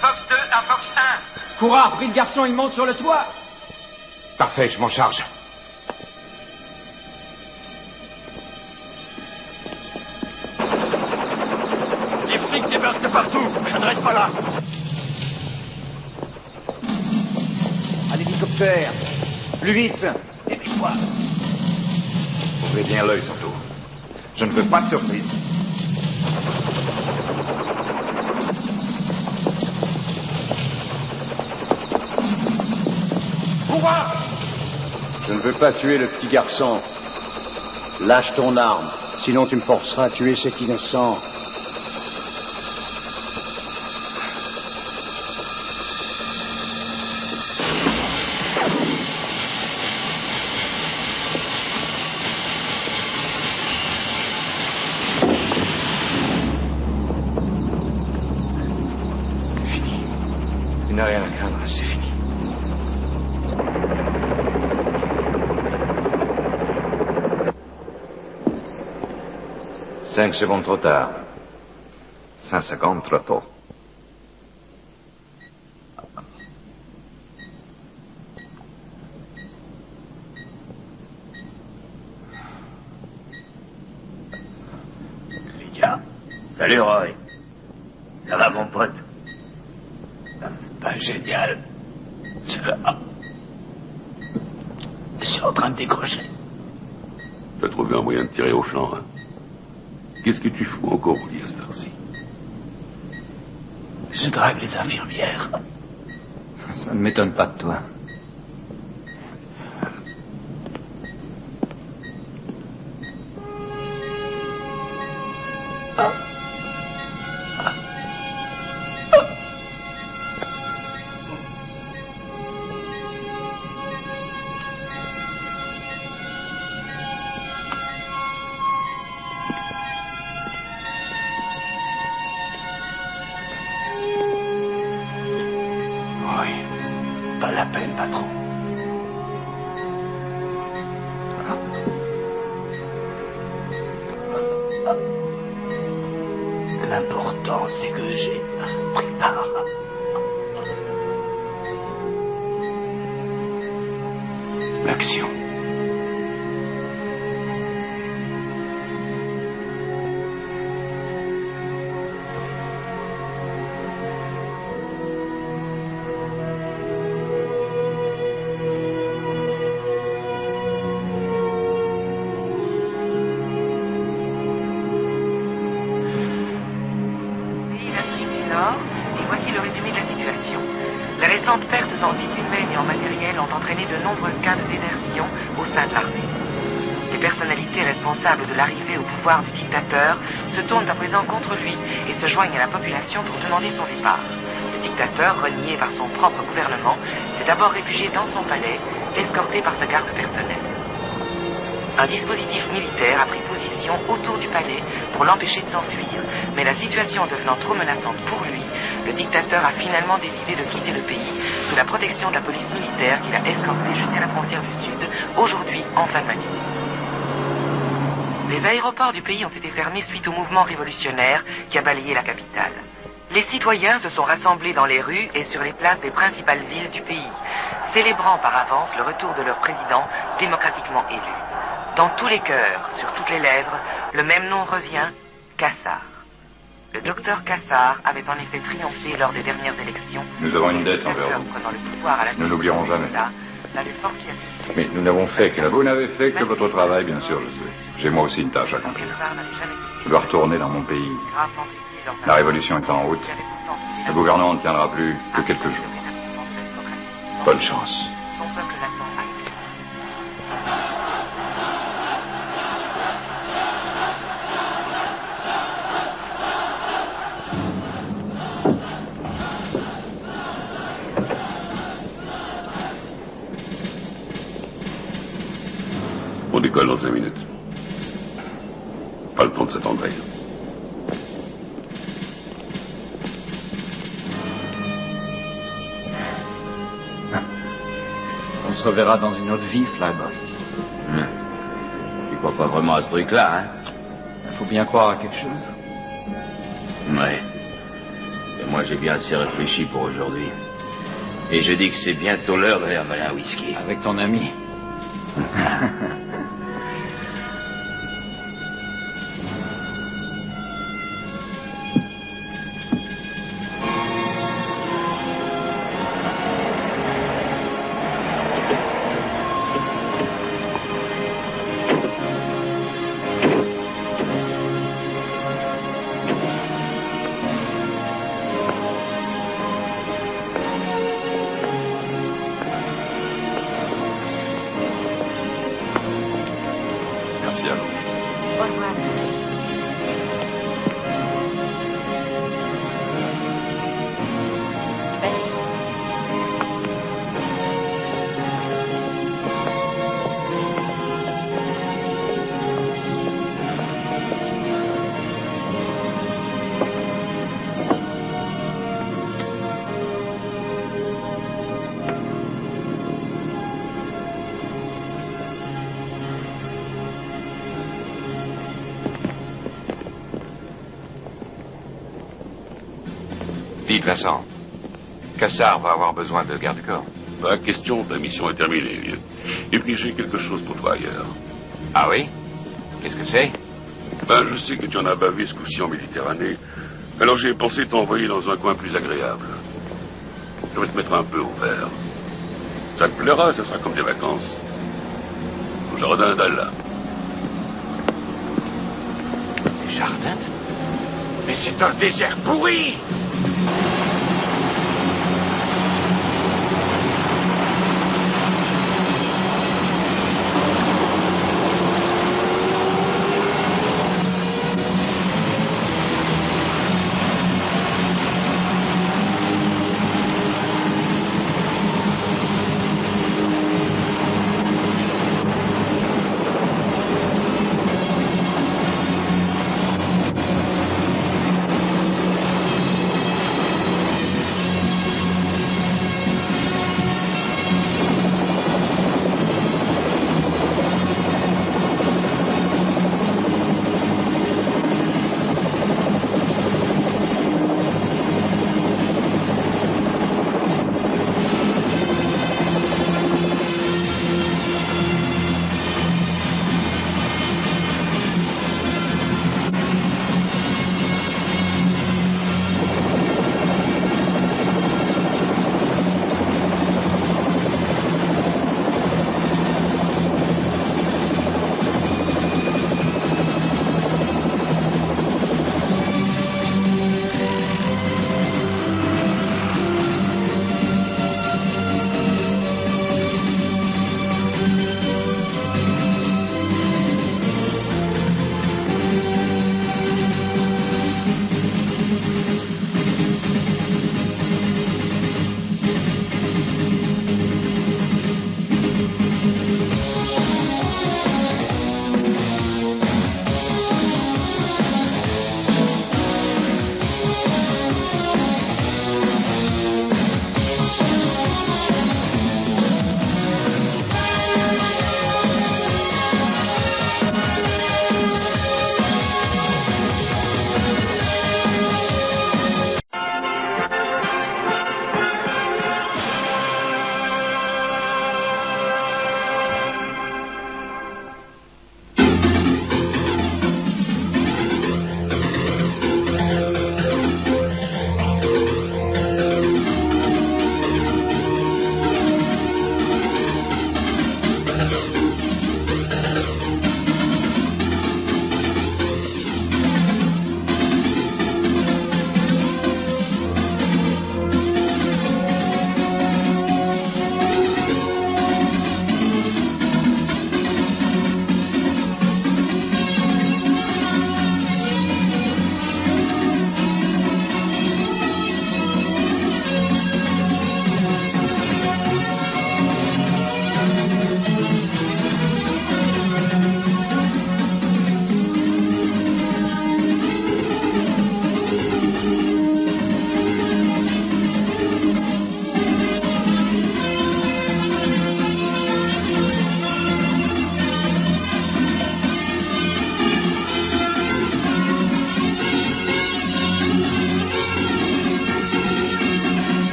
Fox 2 à Fox 1. Courard, pris le garçon, il monte sur le toit. Parfait, je m'en charge. Les flics débarquent de partout. Je ne reste pas là. À l'hélicoptère. Plus vite. Dépêche-toi. Ouvrez bien l'œil, surtout. Je ne veux pas de surprise. Je ne veux pas tuer le petit garçon. Lâche ton arme, sinon tu me forceras à tuer cet innocent. Fini. Il n'a rien à craindre, c'est fini. 5 secondes trop tard. 5 secondes trop tôt. Lydia. Salut, Roy. Ça va, mon pote? C'est pas génial. Cela. Je suis en train de décrocher. Tu as trouvé un moyen de tirer au flanc, hein? Qu'est-ce que tu fous encore au lit à cette heure-ci? Je drague les infirmières. Ça ne m'étonne pas de toi. l'important, c'est que j'ai pris part. L'action. De l'arrivée au pouvoir du dictateur se tournent à présent contre lui et se joignent à la population pour demander son départ. Le dictateur, renié par son propre gouvernement, s'est d'abord réfugié dans son palais, escorté par sa garde personnelle. Un dispositif militaire a pris position autour du palais pour l'empêcher de s'enfuir, mais la situation devenant trop menaçante pour lui, le dictateur a finalement décidé de quitter le pays sous la protection de la police militaire qui l'a escorté jusqu'à la frontière du Sud, aujourd'hui en fin de matinée. Les aéroports du pays ont été fermés suite au mouvement révolutionnaire qui a balayé la capitale. Les citoyens se sont rassemblés dans les rues et sur les places des principales villes du pays, célébrant par avance le retour de leur président démocratiquement élu. Dans tous les cœurs, sur toutes les lèvres, le même nom revient, Kassar. Le docteur Kassar avait en effet triomphé lors des dernières élections. Nous avons une dette envers vous. Nous n'oublierons jamais. Mais nous n'avons fait que... Vous n'avez fait que votre travail, bien sûr, je sais. J'ai moi aussi une tâche à accomplir. Je dois retourner dans mon pays. La révolution est en route. Le gouvernement ne tiendra plus que quelques jours. Bonne chance. On décolle dans 5 minutes. Pas le temps de s'attendre. On se reverra dans une autre vie, Flyboy. Tu crois pas vraiment à ce truc-là, hein? Il faut bien croire à quelque chose. Ouais. Et moi, j'ai bien assez réfléchi pour aujourd'hui. Et je dis que c'est bientôt l'heure d'aller avaler un whisky. Avec ton ami. Dites, Vincent, Kassar va avoir besoin de garde du corps. Pas question, ta mission est terminée, vieux. Et puis j'ai quelque chose pour toi ailleurs. Ah oui? Qu'est-ce que c'est? Ben, je sais que tu en as bavé ce coup-ci en Méditerranée. Alors j'ai pensé t'envoyer dans un coin plus agréable. Je vais te mettre un peu au vert. Ça te plaira, ça sera comme des vacances. Au jardin d'Allah. Les jardins? Mais c'est un désert pourri!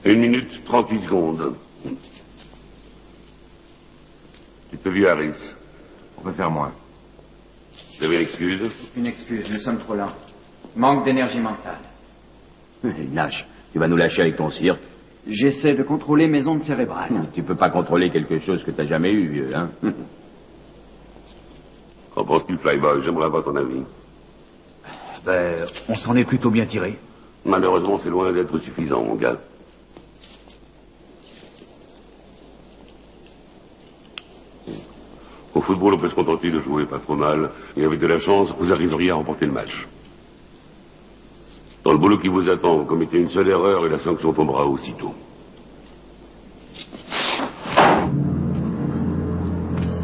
1 minute, 38 secondes. Tu te vis, Harris. On peut faire moins. Vous avez une excuse? Une excuse, nous sommes trop lents. Manque d'énergie mentale. Lâche. Tu vas nous lâcher avec ton cirque. J'essaie de contrôler mes ondes cérébrales. Tu peux pas contrôler quelque chose que t'as jamais eu, vieux, hein? Qu'en penses-tu, Flyboy? J'aimerais avoir ton avis. On s'en est plutôt bien tiré. Malheureusement, c'est loin d'être suffisant, mon gars. Au football, on peut se contenter de jouer pas trop mal, et avec de la chance, vous arriveriez à remporter le match. Dans le boulot qui vous attend, vous commettez une seule erreur et la sanction tombera aussitôt.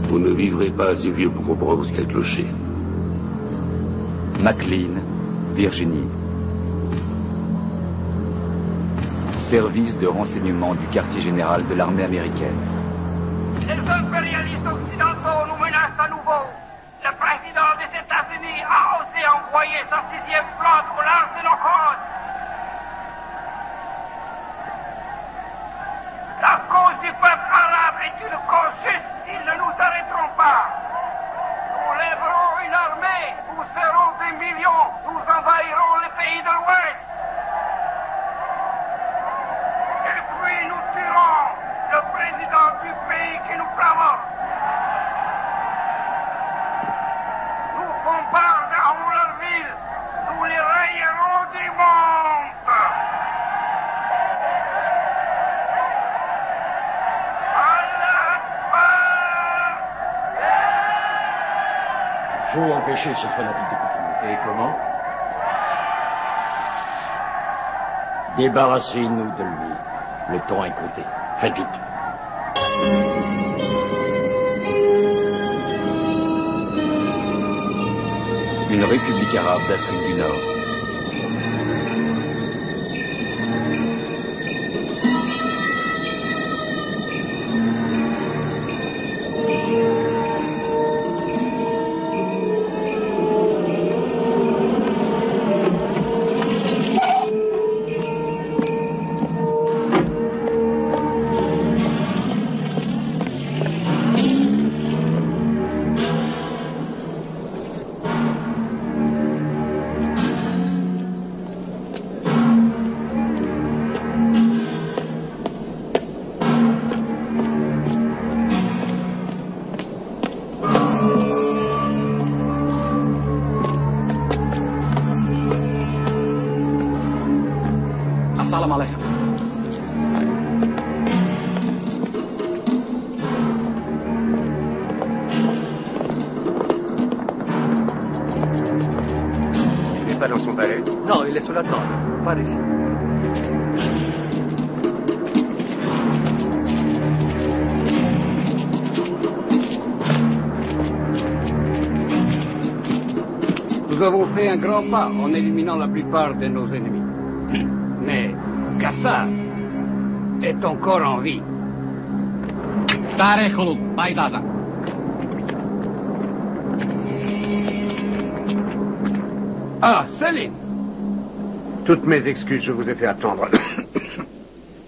Vous ne vivrez pas assez vieux pour comprendre ce qu'est le clocher. McLean, Virginie. Service de renseignement du quartier général de l'armée américaine. Les impérialistes occidentaux nous menacent à nouveau. Le président des États-Unis a osé envoyer sa 6e flotte au large de nos côtes. La cause du peuple arabe est une cause juste. Ils ne nous arrêteront pas. Nous lèverons une armée. Nous serons des millions. Nous envahirons les pays de l'Ouest. Et puis nous tuerons le président du pays qui nous flamande. Nous bombarderons leur ville. Nous les rayerons du monde. Il faut empêcher ce fanatique de coutume. Et comment? Débarrassez-nous de lui. Le temps est compté. Faites vite. Une république arabe d'Afrique du Nord. Assalamu alaikum. Il n'est pas dans son palais? Non, il est sur la table. Par ici. Nous avons fait un grand pas en éliminant la plupart de nos ennemis. Mais Kassar est encore en vie. Ah, Salim. Toutes mes excuses, je vous ai fait attendre.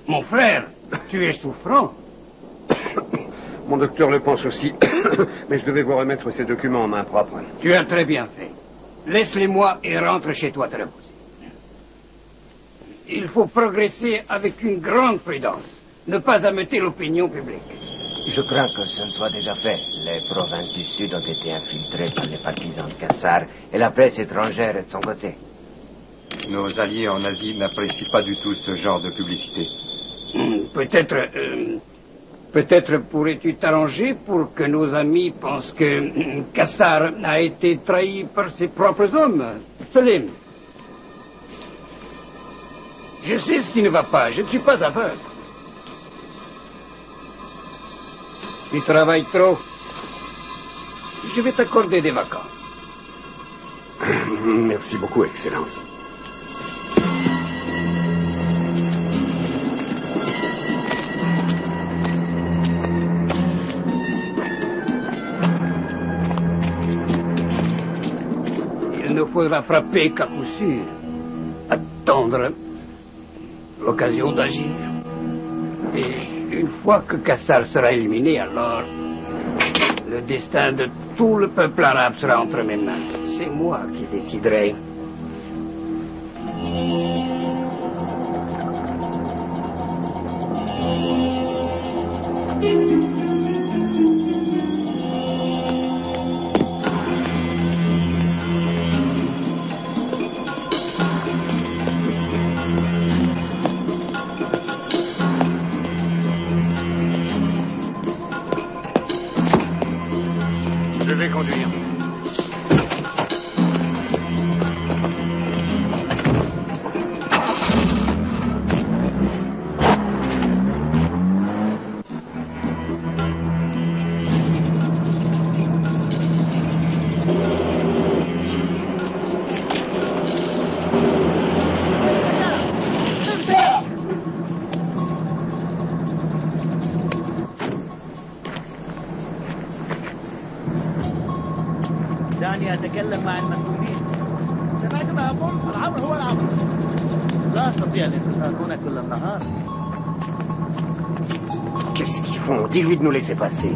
Mon frère, tu es souffrant. Mon docteur le pense aussi. Mais je devais vous remettre ces documents en main propre. Tu as très bien fait. Laisse-les-moi et rentre chez toi très reposé. Il faut progresser avec une grande prudence. Ne pas ameuter l'opinion publique. Je crains que ce ne soit déjà fait. Les provinces du Sud ont été infiltrées par les partisans de Kassar et la presse étrangère est de son côté. Nos alliés en Asie n'apprécient pas du tout ce genre de publicité. Peut-être pourrais-tu t'arranger pour que nos amis pensent que Kassar a été trahi par ses propres hommes. Salim. Je sais ce qui ne va pas. Je ne suis pas aveugle. Tu travailles trop. Je vais t'accorder des vacances. Merci beaucoup, Excellence. Il ne faudra frapper qu'à coup sûr. Attendre l'occasion d'agir. Et une fois que Kassar sera éliminé, alors le destin de tout le peuple arabe sera entre mes mains. C'est moi qui déciderai. Je vais conduire. دعني أتكلم مع المسؤولين. سمعت ما أقول؟ الأمر هو الأمر. لا أستطيع الانتظار هنا كل النهار. Qu'est-ce qu'ils font? Dis-lui de nous laisser passer.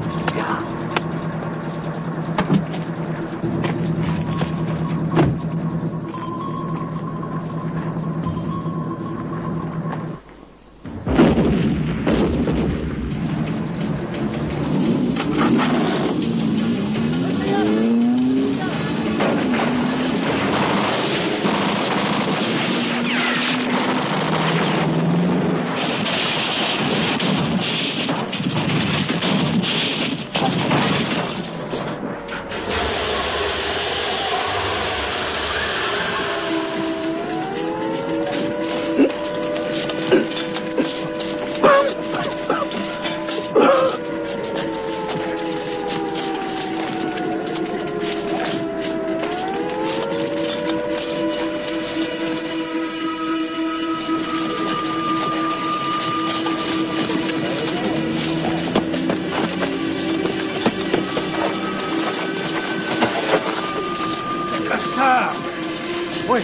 Oui.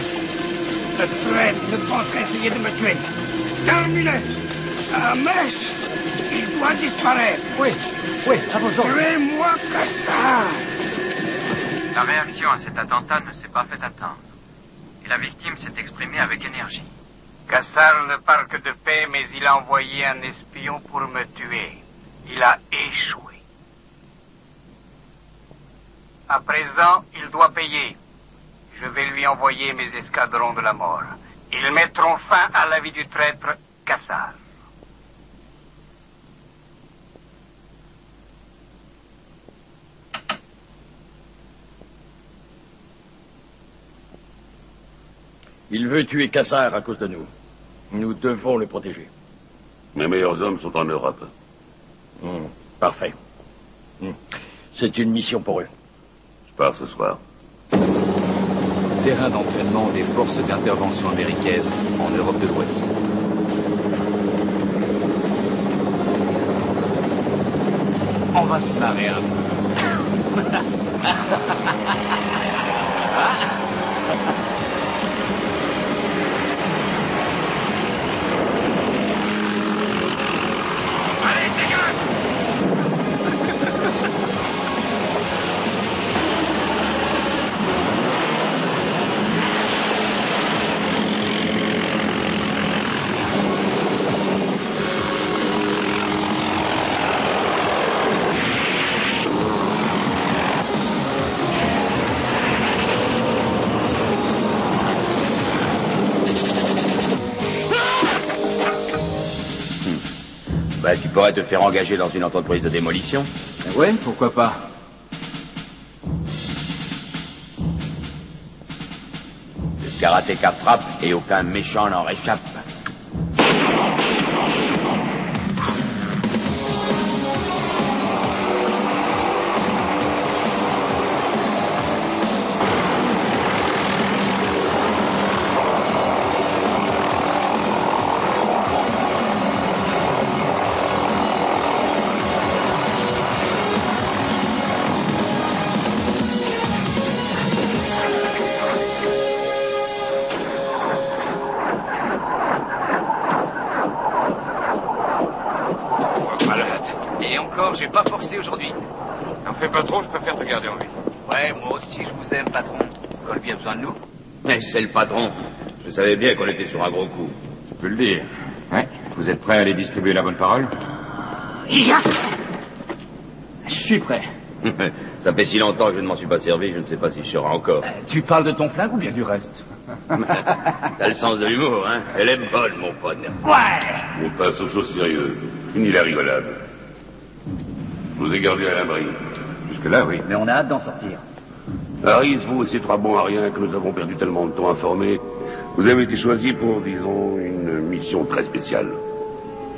Le traître ne pense qu'à essayer de me tuer. Terminé. La mèche, il doit disparaître. Oui, à vos ordres. Tuez-moi Kassar. La réaction à cet attentat ne s'est pas fait attendre. Et la victime s'est exprimée avec énergie. Kassar ne parle que de paix, mais il a envoyé un espion pour me tuer. Il a échoué. À présent, il doit payer. Je vais lui envoyer mes escadrons de la mort. Ils mettront fin à la vie du traître Kassar. Il veut tuer Kassar à cause de nous. Nous devons le protéger. Mes meilleurs hommes sont en Europe. Parfait. C'est une mission pour eux. Je pars ce soir. Terrain d'entraînement des forces d'intervention américaines en Europe de l'Ouest. On va se marrer un peu. Allez, dégage! Tu pourrais te faire engager dans une entreprise de démolition. Oui, pourquoi pas. Le karatéka frappe et aucun méchant n'en réchappe. fais pas trop, je préfère te garder en vie. Ouais, moi aussi, je vous aime, patron. Colby a besoin de nous. Mais c'est le patron. Je savais bien qu'on était sur un gros coup. Tu peux le dire. Ouais. Vous êtes prêts à aller distribuer la bonne parole? Je suis prêt. Ça fait si longtemps que je ne m'en suis pas servi, je ne sais pas si je serai encore. Tu parles de ton flingue ou bien du reste? T'as le sens de l'humour, hein? Elle est bonne, mon pote. Ouais! On passe aux choses sérieuses. Fini la rigolade. Je vous ai gardé à l'abri. Jusque-là, oui. Mais on a hâte d'en sortir. Harris, vous et ces trois bons à rien que nous avons perdu tellement de temps à former, vous avez été choisis pour, disons, une mission très spéciale.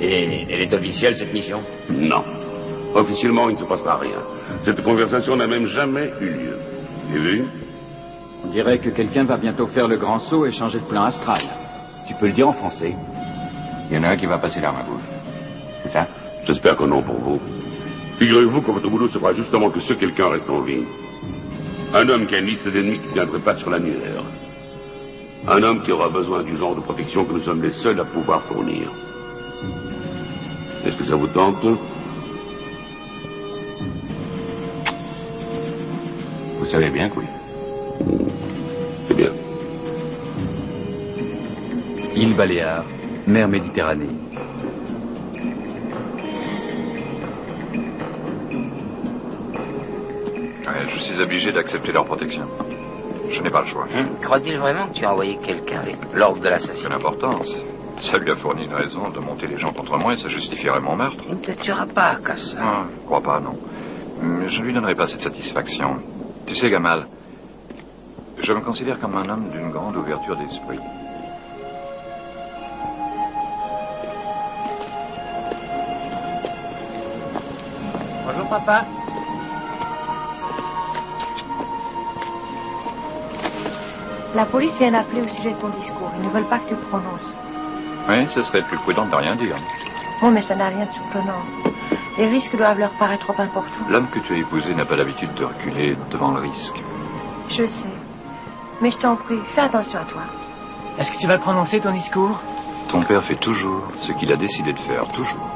Et elle est officielle, cette mission? Non. Officiellement, il ne se passera rien. Cette conversation n'a même jamais eu lieu. Et vu? On dirait que quelqu'un va bientôt faire le grand saut et changer de plan astral. Tu peux le dire en français. Il y en a un qui va passer l'arme à bouche. C'est ça? J'espère que non pour vous. Figurez-vous que votre boulot sera justement que ce quelqu'un reste en vie. Un homme qui a une liste d'ennemis qui ne viendrait pas sur l'annuaire. Un homme qui aura besoin du genre de protection que nous sommes les seuls à pouvoir fournir. Est-ce que ça vous tente? Vous savez bien que oui. C'est bien. Île Baléares, mer Méditerranée. Ouais, je suis obligé d'accepter leur protection. Je n'ai pas le choix. Croit-il vraiment que tu as envoyé quelqu'un avec l'ordre de l'assassin? Quelle importance. Ça lui a fourni une raison de monter les gens contre moi et ça justifierait mon meurtre. Il ne te tuera pas, Kassar. Ah, je crois pas, non. Mais je ne lui donnerai pas cette satisfaction. Tu sais, Gamal, je me considère comme un homme d'une grande ouverture d'esprit. Bonjour, papa. La police vient d'appeler au sujet de ton discours. Ils ne veulent pas que tu le prononces. Oui, ce serait plus prudent de rien dire. Bon, mais ça n'a rien de surprenant. Les risques doivent leur paraître trop importants. L'homme que tu as épousé n'a pas l'habitude de reculer devant le risque. Je sais. Mais je t'en prie, fais attention à toi. Est-ce que tu vas le prononcer, ton discours? Ton père fait toujours ce qu'il a décidé de faire, toujours.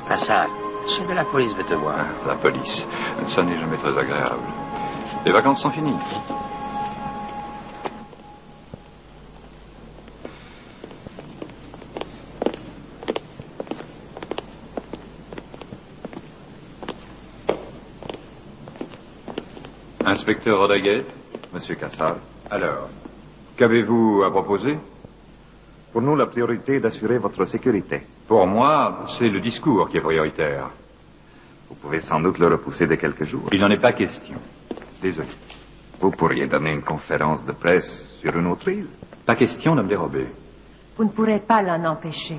Kassar, le chef de la police veut te voir. La police, ça n'est jamais très agréable. Les vacances sont finies. Inspecteur Rodriguez, Monsieur Kassar. alors, qu'avez-vous à proposer? Pour nous, la priorité est d'assurer votre sécurité. Pour moi, c'est le discours qui est prioritaire. Vous pouvez sans doute le repousser de quelques jours. Il n'en est pas question. Désolé. Vous pourriez donner une conférence de presse sur une autre île. Pas question de me dérober. Vous ne pourrez pas l'en empêcher.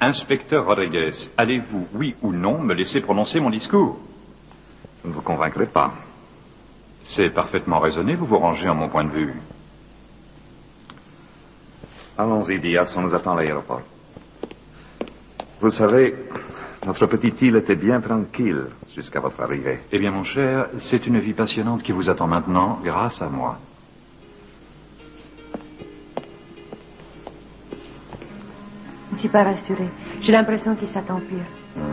Inspecteur Rodriguez, allez-vous, oui ou non, me laisser prononcer mon discours? Je ne vous convaincrai pas. C'est parfaitement raisonné, vous vous rangez à mon point de vue. Allons-y, Diaz, on nous attend à l'aéroport. Vous savez, notre petite île était bien tranquille jusqu'à votre arrivée. Eh bien, mon cher, c'est une vie passionnante qui vous attend maintenant, grâce à moi. Je ne suis pas rassurée. J'ai l'impression qu'il s'attend pire.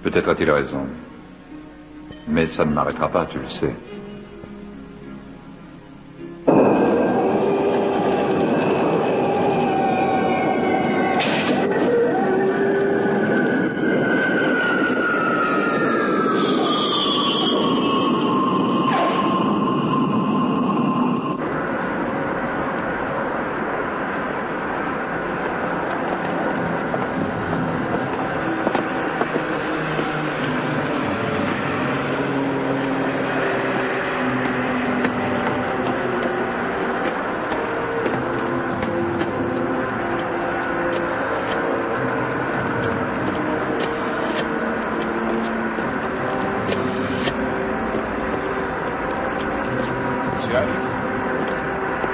Peut-être a-t-il raison. Mais ça ne m'arrêtera pas, tu le sais.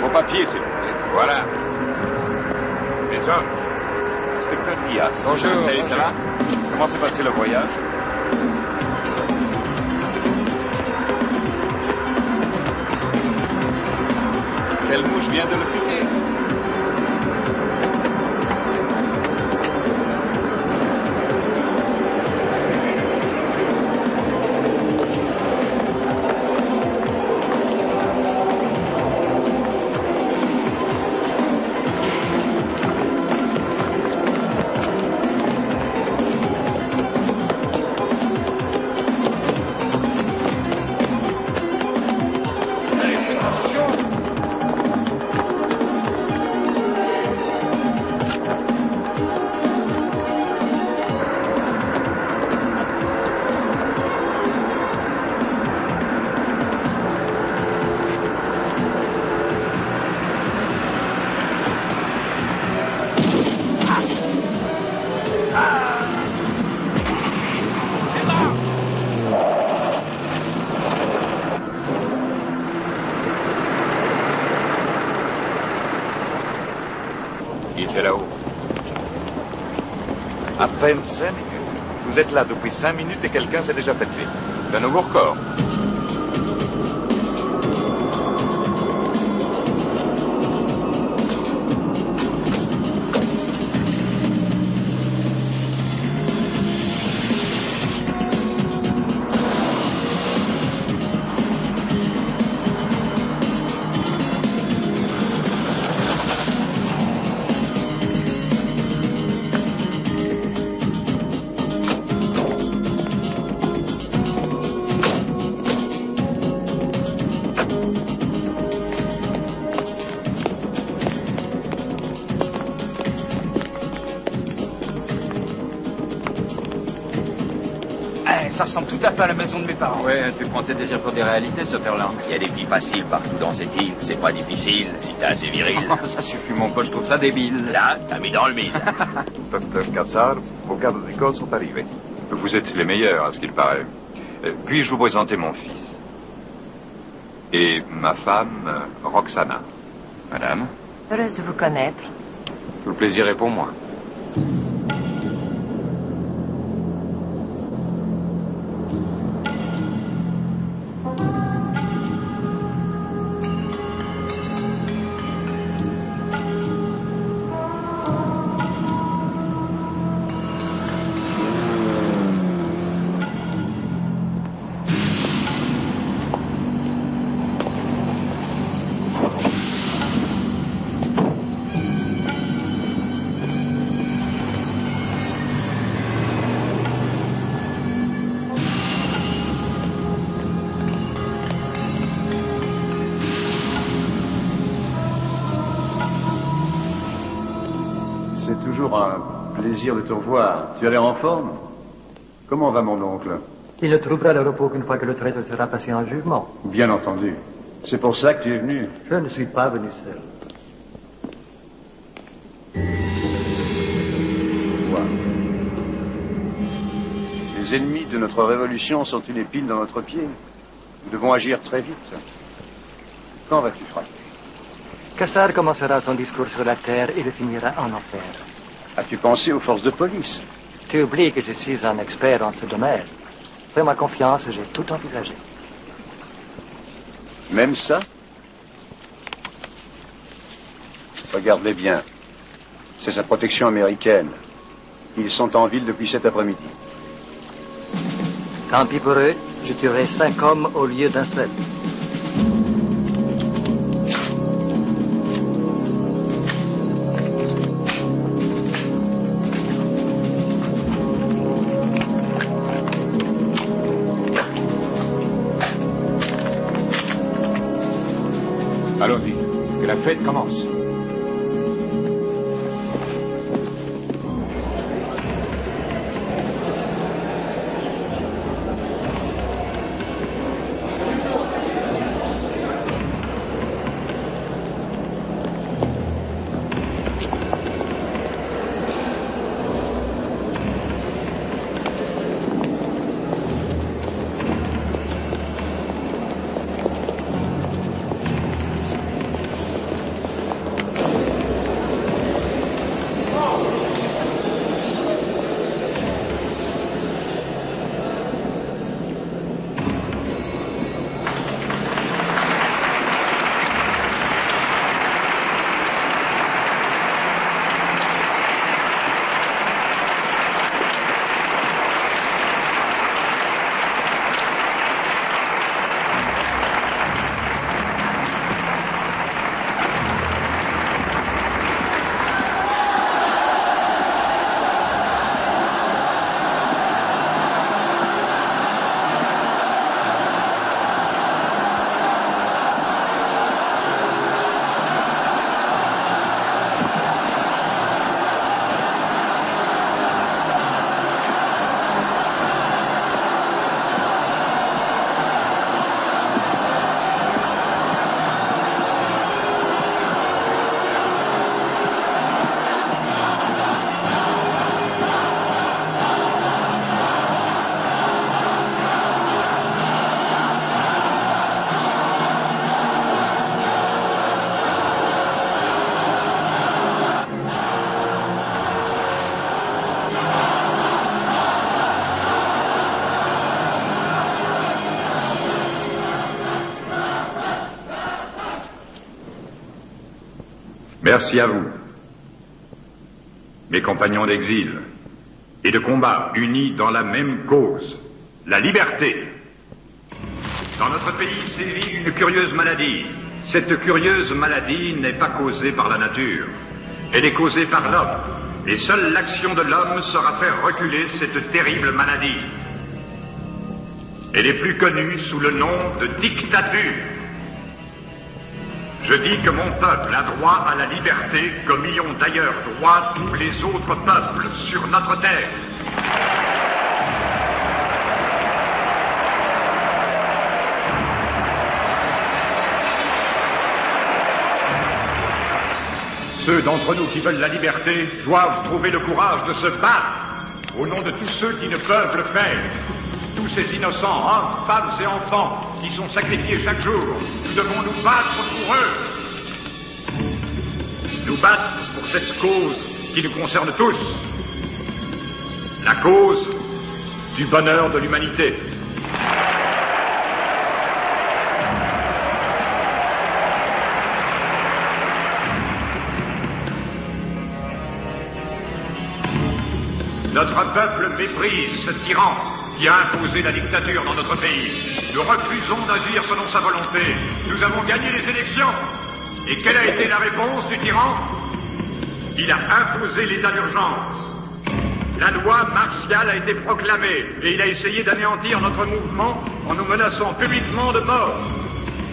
Vos papiers, s'il vous plaît. Voilà. Les hommes. Inspecteur Diaz. Bonjour. Salut, ça va? Comment s'est passé le voyage? Quelle mouche vient de le piquer? était là-haut. À peine 5 minutes. Vous êtes là depuis 5 minutes et quelqu'un s'est déjà fait tuer. C'est un nouveau record. Ça ressemble tout à fait à la maison de mes parents. Ouais, tu prends tes désirs pour des réalités, Sutherland. Il y a des filles faciles partout dans cette île. C'est pas difficile, si t'es assez viril. Ça suffit, mon pote, je trouve ça débile. Là, t'as mis dans le mille. Docteur Cassard, vos gardes d'école sont arrivés. Vous êtes les meilleurs, à ce qu'il paraît. Puis-je vous présenter mon fils? Et ma femme, Roxana. Madame? Heureuse de vous connaître. Tout le plaisir est pour moi. C'est toujours un plaisir de te revoir. Tu as l'air en forme. Comment va mon oncle? Il ne trouvera le repos qu'une fois que le traître sera passé en jugement. Bien entendu. C'est pour ça que tu es venu. Je ne suis pas venu seul. Quoi? Les ennemis de notre révolution sont une épine dans notre pied. Nous devons agir très vite. Quand vas-tu frapper? Cassard commencera son discours sur la terre et le finira en enfer. As-tu pensé aux forces de police? Tu oublies que je suis un expert en ce domaine. Fais-moi confiance, j'ai tout envisagé. Même ça? Regardez bien. C'est sa protection américaine. Ils sont en ville depuis cet après-midi. Tant pis pour eux, je tuerai 5 hommes au lieu d'un seul. Allons-y, que la fête commence. Merci à vous, mes compagnons d'exil et de combat unis dans la même cause, la liberté. Dans notre pays sévit une curieuse maladie. Cette curieuse maladie n'est pas causée par la nature. Elle est causée par l'homme. Et seule l'action de l'homme saura faire reculer cette terrible maladie. Elle est plus connue sous le nom de dictature. Je dis que mon peuple a droit à la liberté comme y ont d'ailleurs droit tous les autres peuples sur notre terre. Ceux d'entre nous qui veulent la liberté doivent trouver le courage de se battre au nom de tous ceux qui ne peuvent le faire. Tous ces innocents, hommes, femmes et enfants qui sont sacrifiés chaque jour, nous devons nous battre pour eux. Nous battre pour cette cause qui nous concerne tous. La cause du bonheur de l'humanité. Notre peuple méprise ce tyran qui a imposé la dictature dans notre pays. Nous refusons d'agir selon sa volonté. Nous avons gagné les élections. Et quelle a été la réponse du tyran? Il a imposé l'état d'urgence. La loi martiale a été proclamée et il a essayé d'anéantir notre mouvement en nous menaçant publiquement de mort.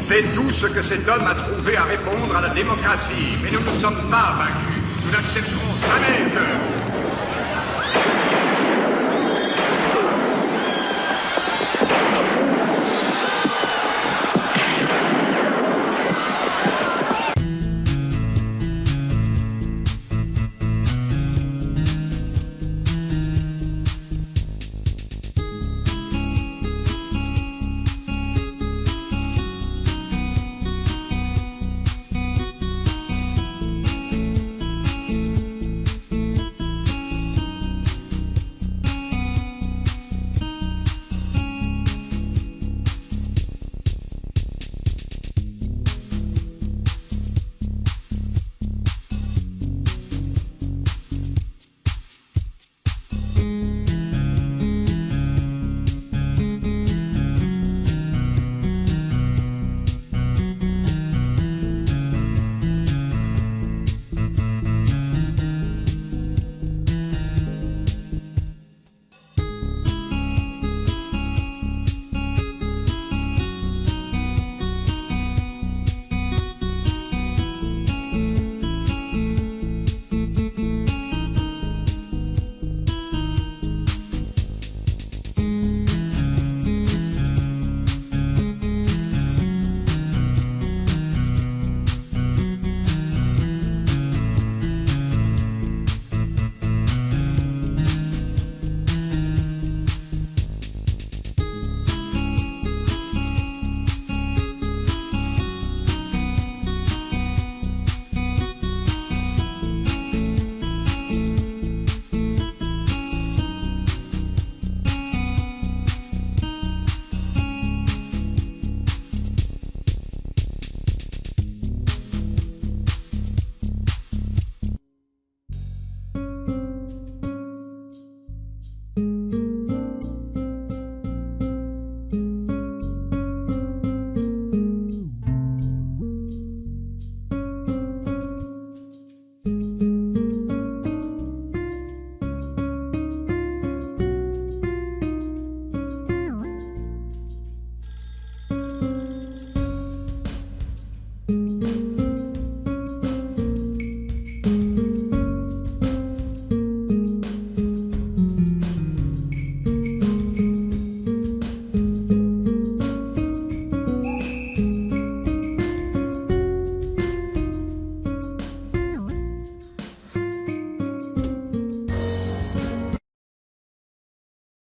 C'est tout ce que cet homme a trouvé à répondre à la démocratie. Mais nous ne sommes pas vaincus. Nous n'accepterons jamais que...